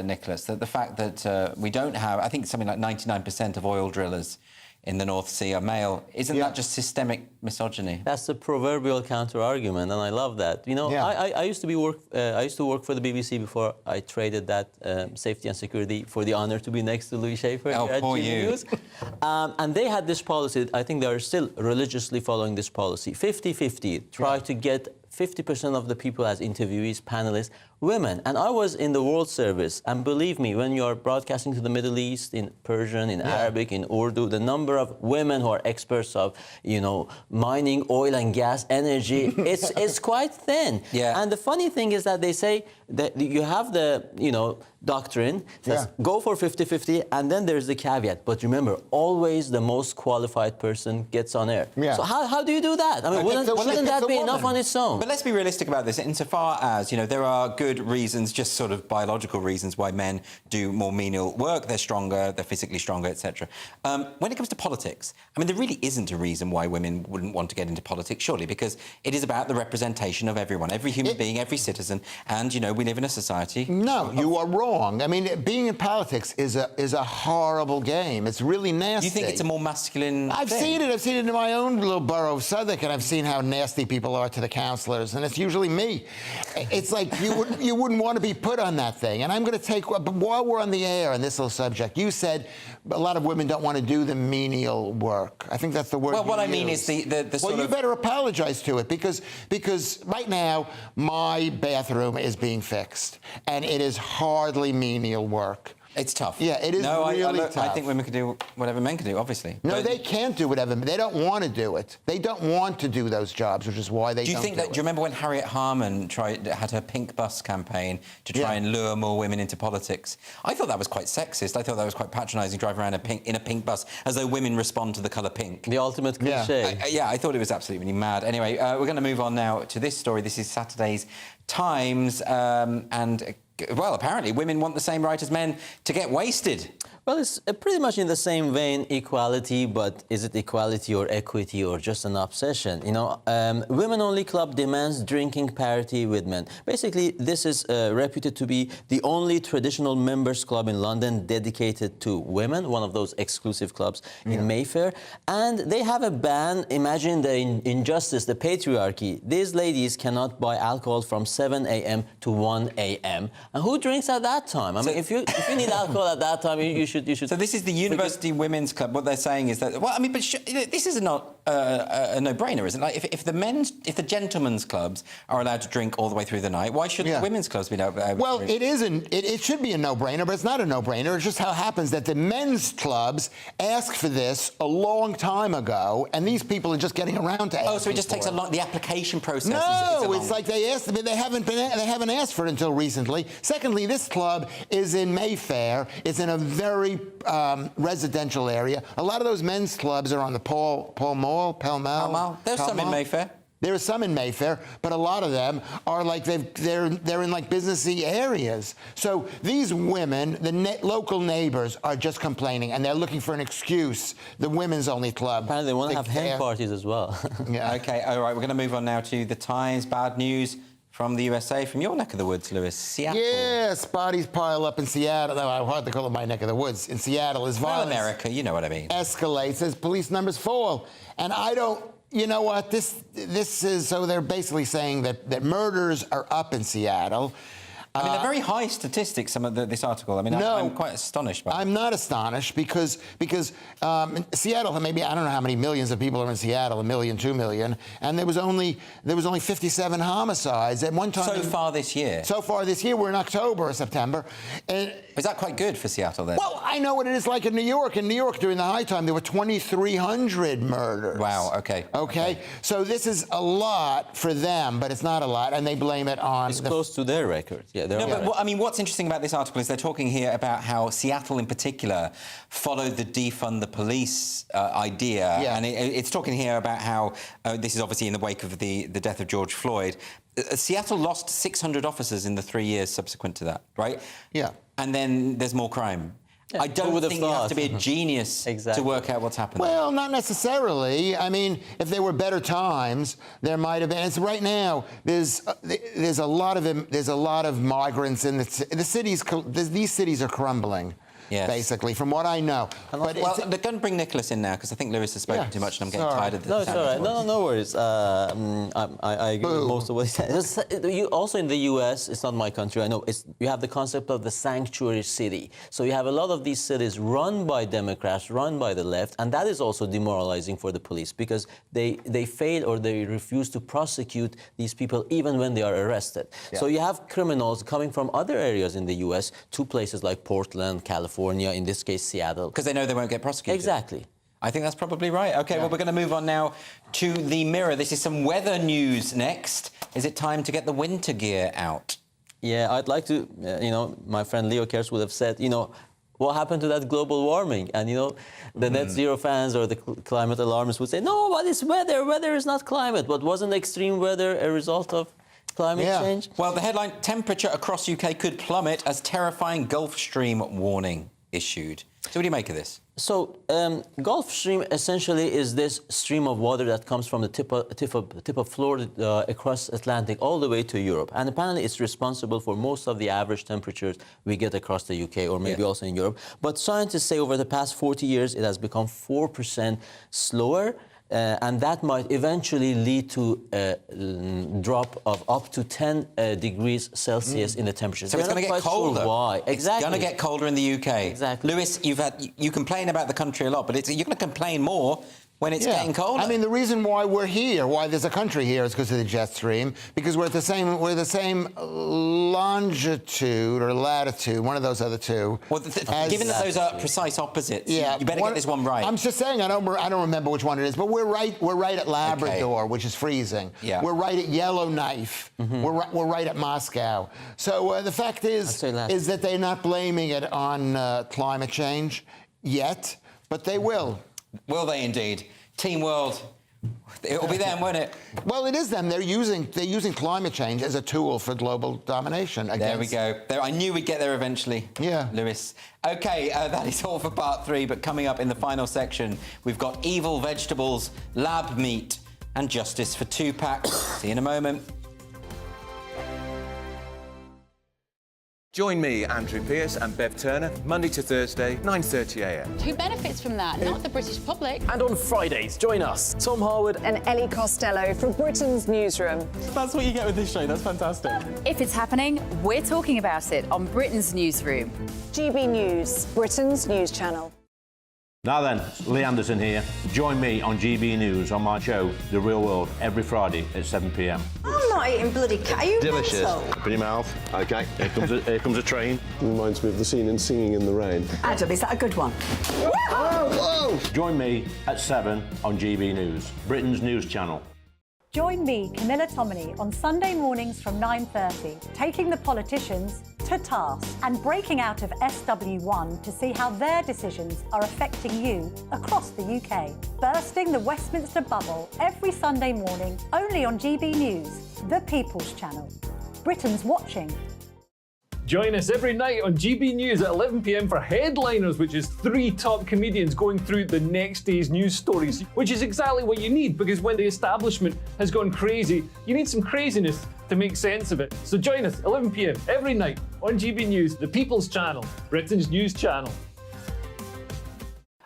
Nicholas, that the fact that we don't have, I think something like 99% of oil drillers in the North Sea are male, isn't that just systemic misogyny? That's the proverbial counter-argument, and I love that. You know, I used to work for the BBC before I traded that safety and security for the honour to be next to Louis Schaefer at GBNews. And they had this policy. I think they are still religiously following this policy. 50-50. Try to get 50% of the people as interviewees, panelists, women. And I was in the World Service, and believe me, when you are broadcasting to the Middle East in Persian, in Arabic, in Urdu, the number of women who are experts of, you know, mining, oil and gas, energy, it's quite thin. Yeah. And the funny thing is that they say that you have the, you know, doctrine, says go for 50-50, and then there's the caveat. But remember, always the most qualified person gets on air. Yeah. So how do you do that? I mean, shouldn't that be enough on its own? But let's be realistic about this. Insofar as, you know, there are good good reasons, just sort of biological reasons why men do more menial work. They're stronger, they're physically stronger, etc. When it comes to politics, I mean, there really isn't a reason why women wouldn't want to get into politics, surely, because it is about the representation of everyone, every human being, every citizen, and, you know, we live in a society. No, you are wrong. I mean, being in politics is a horrible game. It's really nasty. You think it's a more masculine I've seen it. I've seen it in my own little borough of Southwark, and I've seen how nasty people are to the councillors, and it's usually me. It's like you wouldn't want to be put on that thing. And I'm going to take, while we're on the air on this little subject, you said a lot of women don't want to do the menial work. I think that's the word. Well, what I mean is the well, you better apologize to it, because right now my bathroom is being fixed, and it is hardly menial work. It's tough. Yeah, it is really tough. I think women can do whatever men can do, obviously. No, they can't do whatever. They don't want to do it. They don't want to do those jobs, which is why they don't do it. Do you remember when Harriet Harman had her pink bus campaign to try and lure more women into politics? I thought that was quite sexist. I thought that was quite patronising, driving around in a pink bus, as though women respond to the colour pink. The ultimate cliché. I thought it was absolutely mad. Anyway, we're going to move on now to this story. This is Saturday's Times, and... well, apparently women want the same right as men to get wasted. Well, it's pretty much in the same vein, equality, but is it equality or equity or just an obsession? You know, Women-Only Club demands drinking parity with men. Basically, this is reputed to be the only traditional members club in London dedicated to women, one of those exclusive clubs in Mayfair. And they have a ban. Imagine the injustice, the patriarchy. These ladies cannot buy alcohol from 7 a.m. to 1 a.m. And who drinks at that time? I mean, if you need alcohol at that time, you should. So this is the University Women's Club. What they're saying is that, well, I mean, but this is not a no-brainer, isn't it? Like, if the gentlemen's clubs are allowed to drink all the way through the night, why shouldn't the women's clubs be able to drink? Well, it isn't. It should be a no-brainer, but it's not a no-brainer. It's just how it happens that the men's clubs asked for this a long time ago, and these people are just getting around to asking. Oh, so it just takes a long. The application process. No, it's like they asked. They haven't asked for it until recently. Secondly, this club is in Mayfair. It's in a very residential area. A lot of those men's clubs are on the Pall Mall. There's some in Mayfair. There are some in Mayfair, but a lot of them are like they're in like businessy areas. So these women, the local neighbors, are just complaining, and they're looking for an excuse. The women's only club. Apparently, they want to have hen parties as well. Yeah. Okay. All right. We're going to move on now to the Times. Bad news from the USA, from your neck of the woods, Lewis, Seattle. Yes, bodies pile up in Seattle. No, I'm hard to call it my neck of the woods. In Seattle, as violence America, you know what I mean. Escalates as police numbers fall. And I don't, you know what, this is, so they're basically saying that murders are up in Seattle. I mean, they're very high statistics, some of this article. I mean, I'm quite astonished by it. I'm not astonished because Seattle, maybe, I don't know how many millions of people are in Seattle, 1 million, 2 million, and there was only 57 homicides at one time. So far this year? So far this year. We're in October or September. And is that quite good for Seattle then? Well, I know what it is like in New York. In New York, during the high time, there were 2,300 murders. Wow, okay. Okay, so this is a lot for them, but it's not a lot, and they blame it on... It's close to their record. Yeah, but I mean, what's interesting about this article is they're talking here about how Seattle in particular followed the defund the police idea. And it's talking here about how, this is obviously in the wake of the death of George Floyd, Seattle lost 600 officers in the 3 years subsequent to that, right? Yeah. And then there's more crime. Yeah, I don't think you have to be a genius to work out what's happened. Well, not necessarily. I mean, if there were better times, there might have been. It's right now. There's a lot of migrants in the cities. These cities are crumbling. Yes. Basically, from what I know. But they're going to bring Nicholas in now, because I think Lewis has spoken too much and I'm getting tired of this. No, it's all right. No worries. I agree with most of what he said. Also in the US, it's not my country, I know, you have the concept of the sanctuary city. So you have a lot of these cities run by Democrats, run by the left, and that is also demoralizing for the police, because they fail or they refuse to prosecute these people even when they are arrested. Yeah. So you have criminals coming from other areas in the US to places like Portland, California, in this case Seattle. Because they know they won't get prosecuted. Exactly. I think that's probably right. OK, well, we're going to move on now to the Mirror. This is some weather news next. Is it time to get the winter gear out? Yeah, I'd like to, my friend Leo Kers would have said, what happened to that global warming? And, the net zero fans or the climate alarmists would say, no, but it's weather. Weather is not climate. But wasn't extreme weather a result of climate change. Well, the headline, temperature across UK could plummet as terrifying Gulf Stream warning issued. So what do you make of this? So, Gulf Stream essentially is this stream of water that comes from the tip of Florida across Atlantic all the way to Europe. And apparently it's responsible for most of the average temperatures we get across the UK or maybe also in Europe. But scientists say over the past 40 years it has become 4% slower. And that might eventually lead to a drop of up to 10 degrees Celsius in the temperature. So it's going to get colder. Sure why? Exactly. It's going to get colder in the UK. Exactly. Lewis, you complain about the country a lot, but you're going to complain more when it's getting colder. I mean, the reason why we're here, why there's a country here, is because of the jet stream. Because we're the same longitude or latitude, one of those other two. Well, given that those are precise opposites, you better get this one right. I'm just saying, I don't remember which one it is, but we're right at Labrador, which is freezing. Yeah. We're right at Yellowknife. We're right at Moscow. So the fact is that they're not blaming it on climate change yet, but they will. Will they indeed? Team World, it'll be them, won't it? Well, it is them. They're using climate change as a tool for global domination. There we go. I knew we'd get there eventually. Yeah. Lewis. OK, that is all for part 3, but coming up in the final section, we've got evil vegetables, lab meat, and justice for Tupac. See you in a moment. Join me, Andrew Pearce and Bev Turner, Monday to Thursday, 9:30 a.m. Who benefits from that? Not the British public. And on Fridays, join us, Tom Harwood and Ellie Costello from Britain's Newsroom. That's what you get with this show. That's fantastic. If it's happening, we're talking about it on Britain's Newsroom. GB News, Britain's news channel. Now then, Lee Anderson here. Join me on GB News on my show, The Real World, every Friday at 7 p.m. I'm not eating bloody cat. Are you Delicious. mental? Open your mouth. OK, here comes a train. Reminds me of the scene in Singing in the Rain. Adam, is that a good one? Whoa! Join me at 7 on GB News, Britain's news channel. Join me, Camilla Tominey, on Sunday mornings from 9:30, taking the politicians to task and breaking out of SW1 to see how their decisions are affecting you across the UK. Bursting the Westminster bubble every Sunday morning, only on GB News, the People's Channel. Britain's watching. Join us every night on GB News at 11 p.m. for Headliners, which is 3 top comedians going through the next day's news stories, which is exactly what you need, because when the establishment has gone crazy, you need some craziness to make sense of it. So join us 11 p.m. every night on GB News, the People's Channel, Britain's news channel.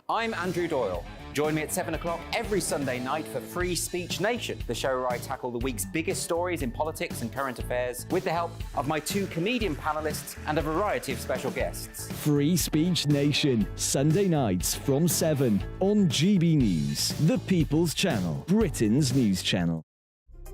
I'm Andrew Doyle. Join me at 7 o'clock every Sunday night for Free Speech Nation, the show where I tackle the week's biggest stories in politics and current affairs with the help of my 2 comedian panellists and a variety of special guests. Free Speech Nation, Sunday nights from 7 on GB News, the People's Channel, Britain's news channel.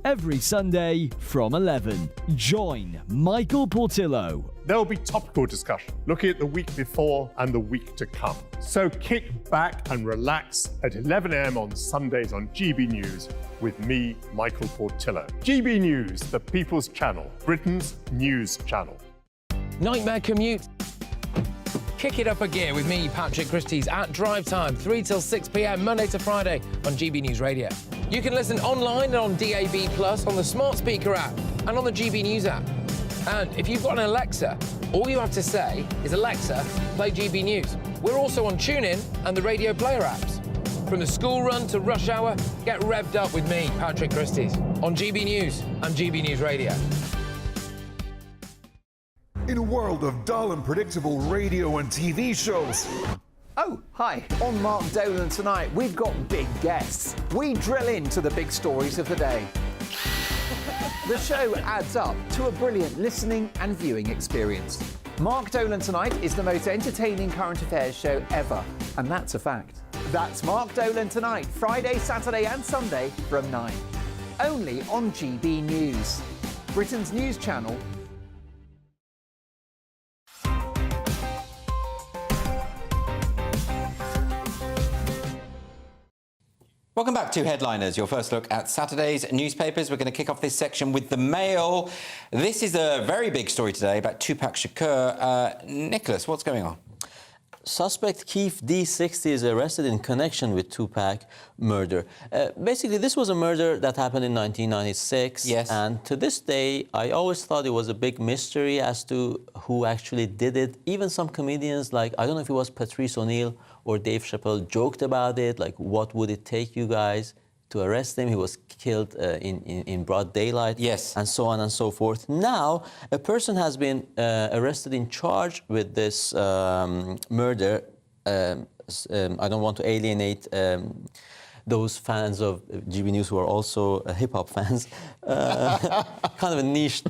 Every Sunday from 11, join Michael Portillo. There will be topical discussion, looking at the week before and the week to come. So kick back and relax at 11 a.m. on Sundays on GB News with me, Michael Portillo. GB News, the People's Channel, Britain's news channel. Nightmare commute? Kick it up a gear with me, Patrick Christie's, at Drive Time, 3 till 6 p.m, Monday to Friday on GB News Radio. You can listen online and on DAB+, on the smart speaker app, and on the GB News app. And if you've got an Alexa, all you have to say is, Alexa, play GB News. We're also on TuneIn and the Radio Player apps. From the school run to rush hour, get revved up with me, Patrick Christie's, on GB News and GB News Radio. In a world of dull and predictable radio and TV shows. Oh, hi. On Mark Dolan tonight, we've got big guests. We drill into the big stories of the day. The show adds up to a brilliant listening and viewing experience. Mark Dolan Tonight is the most entertaining current affairs show ever, and that's a fact. That's Mark Dolan Tonight, Friday, Saturday and Sunday from 9. Only on GB News, Britain's news channel. Welcome back to Headliners, your first look at Saturday's newspapers. We're going to kick off this section with the Mail. This is a very big story today about Tupac Shakur. Nicholas, what's going on? suspect Keith D60 is arrested in connection with Tupac murder. Basically, this was a murder that happened in 1996. Yes. And to this day, I always thought it was a big mystery as to who actually did it. Even some comedians, like, I don't know if it was Patrice O'Neill or Dave Chappelle, joked about it, like, what would it take you guys to arrest him? He was killed in broad daylight. Yes. And so on and so forth. Now, a person has been arrested in charge with this murder. I don't want to alienate those fans of GB News who are also hip-hop fans. Kind of a niche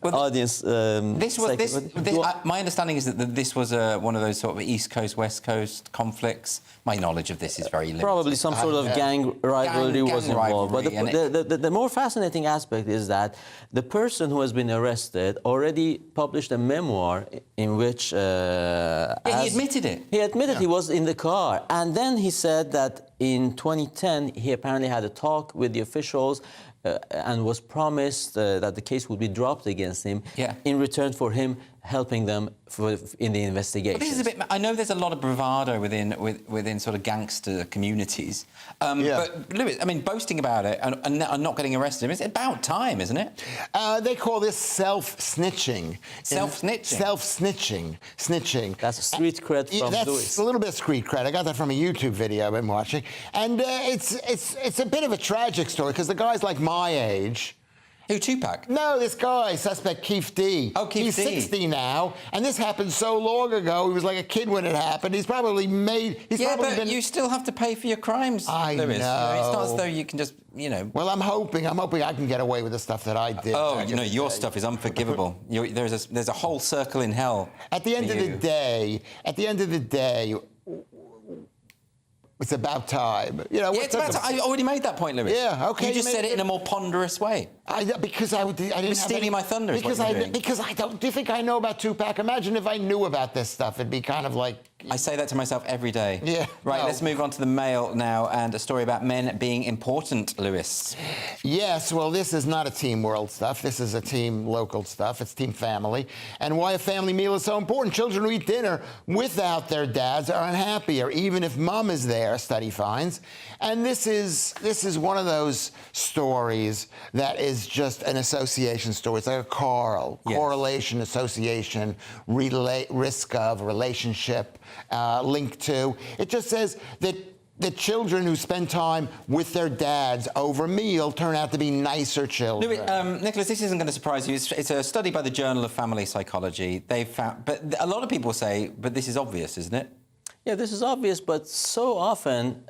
audience. My understanding is that this was one of those sort of East Coast, West Coast conflicts. My knowledge of this is very limited. Probably some sort of gang rivalry was involved. But the more fascinating aspect is that the person who has been arrested already published a memoir in which... he admitted it. He admitted he was in the car. And then he said that in 2010, he apparently had a talk with the officials and was promised that the case would be dropped against him in return for him helping them in the investigation. This is a bit. I know there's a lot of bravado within sort of gangster communities, but Lewis, I mean, boasting about it and not getting arrested, it's about time, isn't it? They call this self-snitching. Self-snitching? Snitching. That's street cred from That's Lewis. a little bit of street cred. I got that from a YouTube video I've been watching. And it's a bit of a tragic story, because the guy's like my age. Who, Tupac? No, this guy, suspect Keith D. Oh, Keith D. He's 60 now, and this happened so long ago. He was like a kid when it happened. He's probably made... but you still have to pay for your crimes, Lewis. know. It's not as though you can just, Well, I'm hoping I can get away with the stuff that I did. Oh, your stuff is unforgivable. There's a whole circle in hell. At the end of the day, it's about time. It's about time. I already made that point, Lewis. Yeah, okay. You just said it in a more ponderous way. Because I didn't have stealing my thunder. Because I don't. Do you think I know about Tupac? Imagine if I knew about this stuff. It'd be kind of like. I say that to myself every day. Yeah. Right. Let's move on to the Mail now, and a story about men being important, Lewis. Yes. Well, this is not a team world stuff. This is a team local stuff. It's team family, and why a family meal is so important. Children who eat dinner without their dads are unhappier, even if mom is there. A study finds, and this is one of those stories that is just an association story. It's like a correlation, association, risk of, relationship, link to. It just says that the children who spend time with their dads over a meal turn out to be nicer children. Nicholas, this isn't going to surprise you. It's a study by the Journal of Family Psychology. They've found, but a lot of people say, but this is obvious, isn't it? Yeah, this is obvious, but so often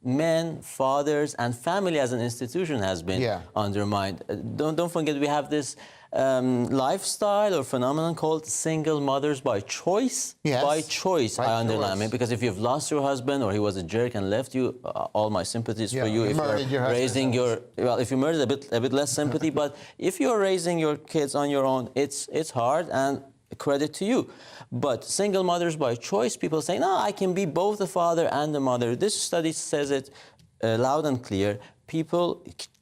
men, fathers, and family as an institution has been undermined. Don't forget, we have this lifestyle or phenomenon called single mothers by choice. Yes. By choice, I underline it, because if you've lost your husband or he was a jerk and left you, all my sympathies for you. If you're raising if you murdered, a bit less sympathy, but if you're raising your kids on your own, it's hard, and credit to you. But single mothers by choice, people say, no, I can be both the father and the mother. This study says it loud and clear.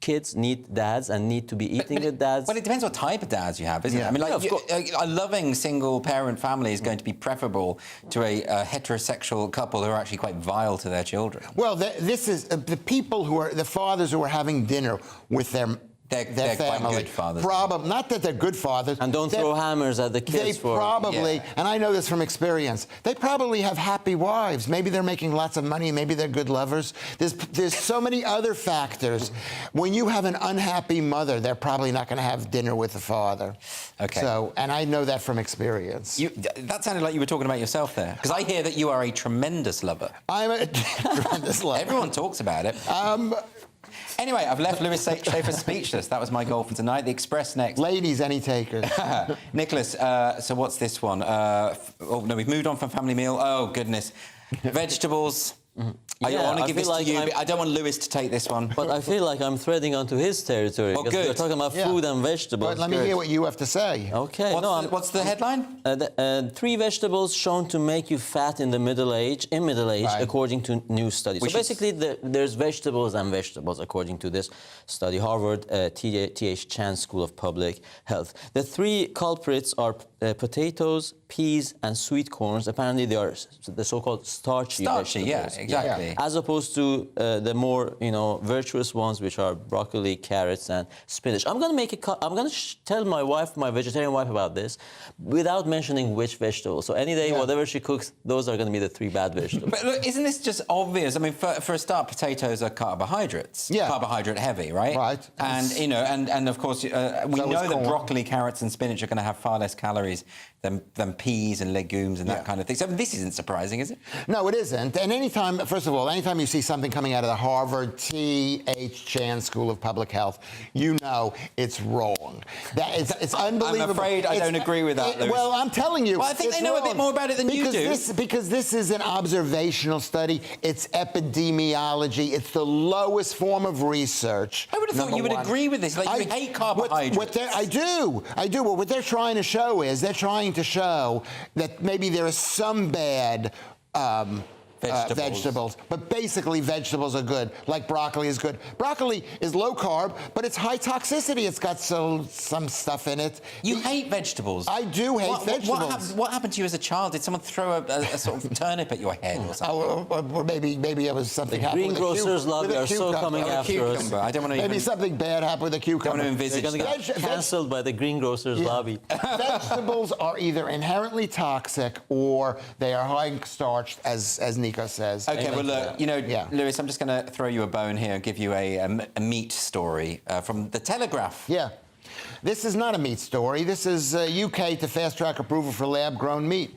Kids need dads and need to be eating with dads. Well, it depends what type of dads you have, isn't it? I mean, a loving single-parent family is going to be preferable to a heterosexual couple who are actually quite vile to their children. Well, this is the people who are the fathers who are having dinner with their They're family. quite good fathers. Not that they're good fathers. And don't throw hammers at the kids. And I know this from experience, they probably have happy wives. Maybe they're making lots of money. Maybe they're good lovers. There's so many other factors. When you have an unhappy mother, they're probably not going to have dinner with the father. Okay. And I know that from experience. That sounded like you were talking about yourself there. Because I hear that you are a tremendous lover. I'm a tremendous lover. Everyone talks about it. Anyway, I've left Lewis Schaefer speechless. That was my goal for tonight. The Express next. Ladies, any takers? Nicholas, so what's this one? Oh, no, we've moved on from family meal. Oh, goodness. Vegetables, I Yeah, want to I give this feel to like you. I'm- But I don't want Lewis to take this one. But I feel like I'm treading onto his territory. Well, because good. We're talking about food and vegetables. But let me hear what you have to say. Okay. What's the headline? 3 vegetables shown to make you fat in middle age, Right. according to new studies. Which so is- basically, there's vegetables and vegetables, according to this study, Harvard T.H. Chan School of Public Health. The 3 culprits are potatoes, peas, and sweet corns. Apparently, they are the so-called starchy vegetables. Yeah, exactly. Yeah. As opposed to the more, virtuous ones, which are broccoli, carrots, and spinach. I'm going to I'm going to tell my wife, my vegetarian wife, about this, without mentioning which vegetables. So any day, whatever she cooks, those are going to be the 3 bad vegetables. But look, isn't this just obvious? I mean, for a start, potatoes are carbohydrates. Yeah. Carbohydrate heavy, right? Right. And, and of course, we know that broccoli, carrots and spinach are going to have far less calories than peas and legumes and that kind of thing. So this isn't surprising, is it? No, it isn't. And first of all, anytime you see something coming out of the Harvard T.H. Chan School of Public Health, you know it's wrong. It's unbelievable. I'm afraid I don't agree with that, Lewis. Well, I'm telling you. Well, I think they know a bit more about it than you do. Because this is an observational study. It's epidemiology. It's the lowest form of research. I would have thought you would agree with this. Like, you hate carbohydrates. I do. Well, what they're trying to show is that maybe there is some bad vegetables, but basically vegetables are good. Like broccoli is good. Broccoli is low carb, but it's high toxicity. It's got some stuff in it. You hate vegetables. I do hate vegetables. What happened to you as a child? Did someone throw a sort of turnip at your head or something? Or maybe it was something happened with greengrocers lobby are so coming after us. I don't want to maybe something bad happened with the cucumber. Don't want to envisage They're going to get cancelled by the greengrocers lobby. Vegetables are either inherently toxic or they are high starched, as Nico says. Okay, well, look, Lewis, I'm just going to throw you a bone here and give you a meat story from The Telegraph. Yeah. This is not a meat story. This is UK to fast-track approval for lab-grown meat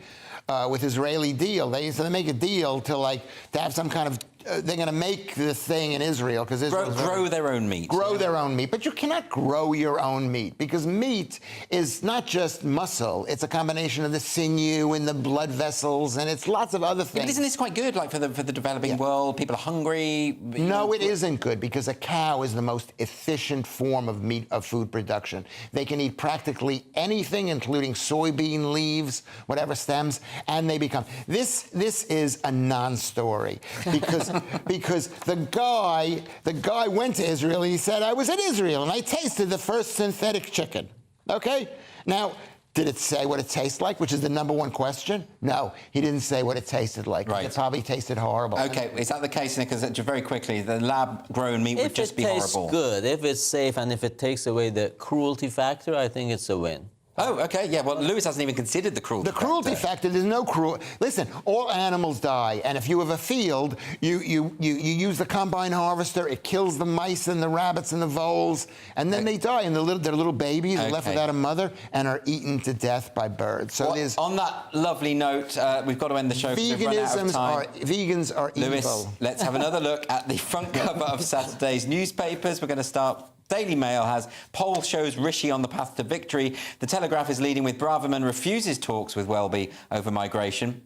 with Israeli deal. They make a deal to have some kind of they're going to make this thing in Israel because Israel grow their own meat. Grow their own meat, but you cannot grow your own meat because meat is not just muscle; it's a combination of the sinew and the blood vessels, and it's lots of other things. Yeah, but isn't this quite good? Like for the developing world, people are hungry. No, it isn't good because a cow is the most efficient form of food production. They can eat practically anything, including soybean leaves, whatever stems, and they become. This is a non-story because the guy went to Israel and he said, I was in Israel and I tasted the first synthetic chicken. Okay? Now, did it say what it tastes like, which is the #1 question? No, he didn't say what it tasted like. Right. It probably tasted horrible. Okay, is that the case, Nick? Because very quickly, the lab-grown meat would just be horrible. If it tastes good, if it's safe, and if it takes away the cruelty factor, I think it's a win. Oh, okay, yeah. Well, Lewis hasn't even considered the cruelty factor. The cruelty factor, there's no cruelty. Listen, all animals die, and if you have a field, you use the combine harvester, it kills the mice and the rabbits and the voles, and then they die, and they're little babies left without a mother and are eaten to death by birds. So well, on that lovely note, we've got to end the show because we've run out of time. Vegans are Lewis, evil. Let's have another look at the front cover of Saturday's newspapers. We're going to start. Daily Mail has poll shows Rishi on the path to victory. The Telegraph is leading with Braverman refuses talks with Welby over migration.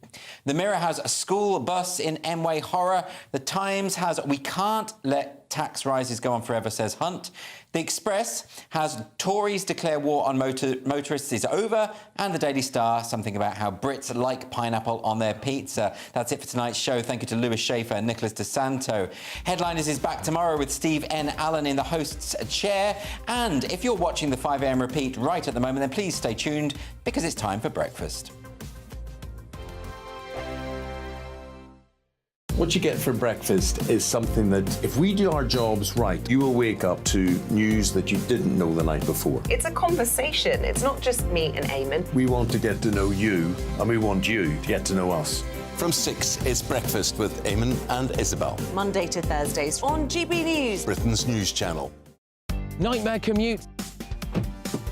The Mirror has a school bus in Emway horror. The Times has we can't let tax rises go on forever, says Hunt. The Express has Tories declare war on motorists is over, and the Daily Star, something about how Brits like pineapple on their pizza. That's it for tonight's show. Thank you to Lewis Schaefer and Nicholas DeSanto. Headliners is back tomorrow with Steve N. Allen in the host's chair. And if you're watching the 5 a.m. repeat right at the moment, then please stay tuned because it's time for breakfast. What you get for breakfast is something that, if we do our jobs right, you will wake up to news that you didn't know the night before. It's a conversation. It's not just me and Eamon. We want to get to know you, and we want you to get to know us. From 6, it's Breakfast with Eamon and Isabel. Monday to Thursdays on GB News. Britain's news channel. Nightmare commute.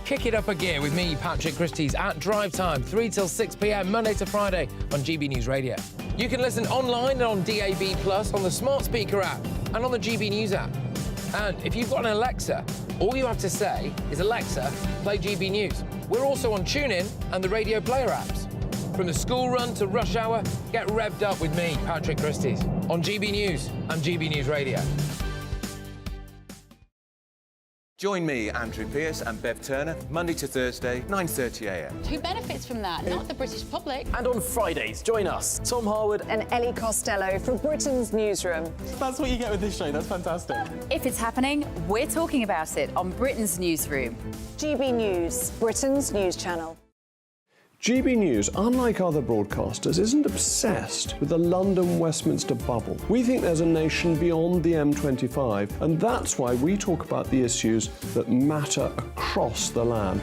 Kick it up a gear with me, Patrick Christie's at Drive Time, 3 till 6 p.m, Monday to Friday on GB News Radio. You can listen online and on DAB+, on the smart speaker app and on the GB News app. And if you've got an Alexa, all you have to say is, Alexa, play GB News. We're also on TuneIn and the Radio Player apps. From the school run to rush hour, get revved up with me, Patrick Christys, on GB News and GB News Radio. Join me, Andrew Pearce and Bev Turner, Monday to Thursday, 9:30 a.m. Who benefits from that? Not the British public. And on Fridays, join us, Tom Harwood And Ellie Costello from Britain's Newsroom. That's what you get with this show. That's fantastic. If it's happening, we're talking about it on Britain's Newsroom. GB News, Britain's news channel. GB News, unlike other broadcasters, isn't obsessed with the London-Westminster bubble. We think there's a nation beyond the M25, and that's why we talk about the issues that matter across the land.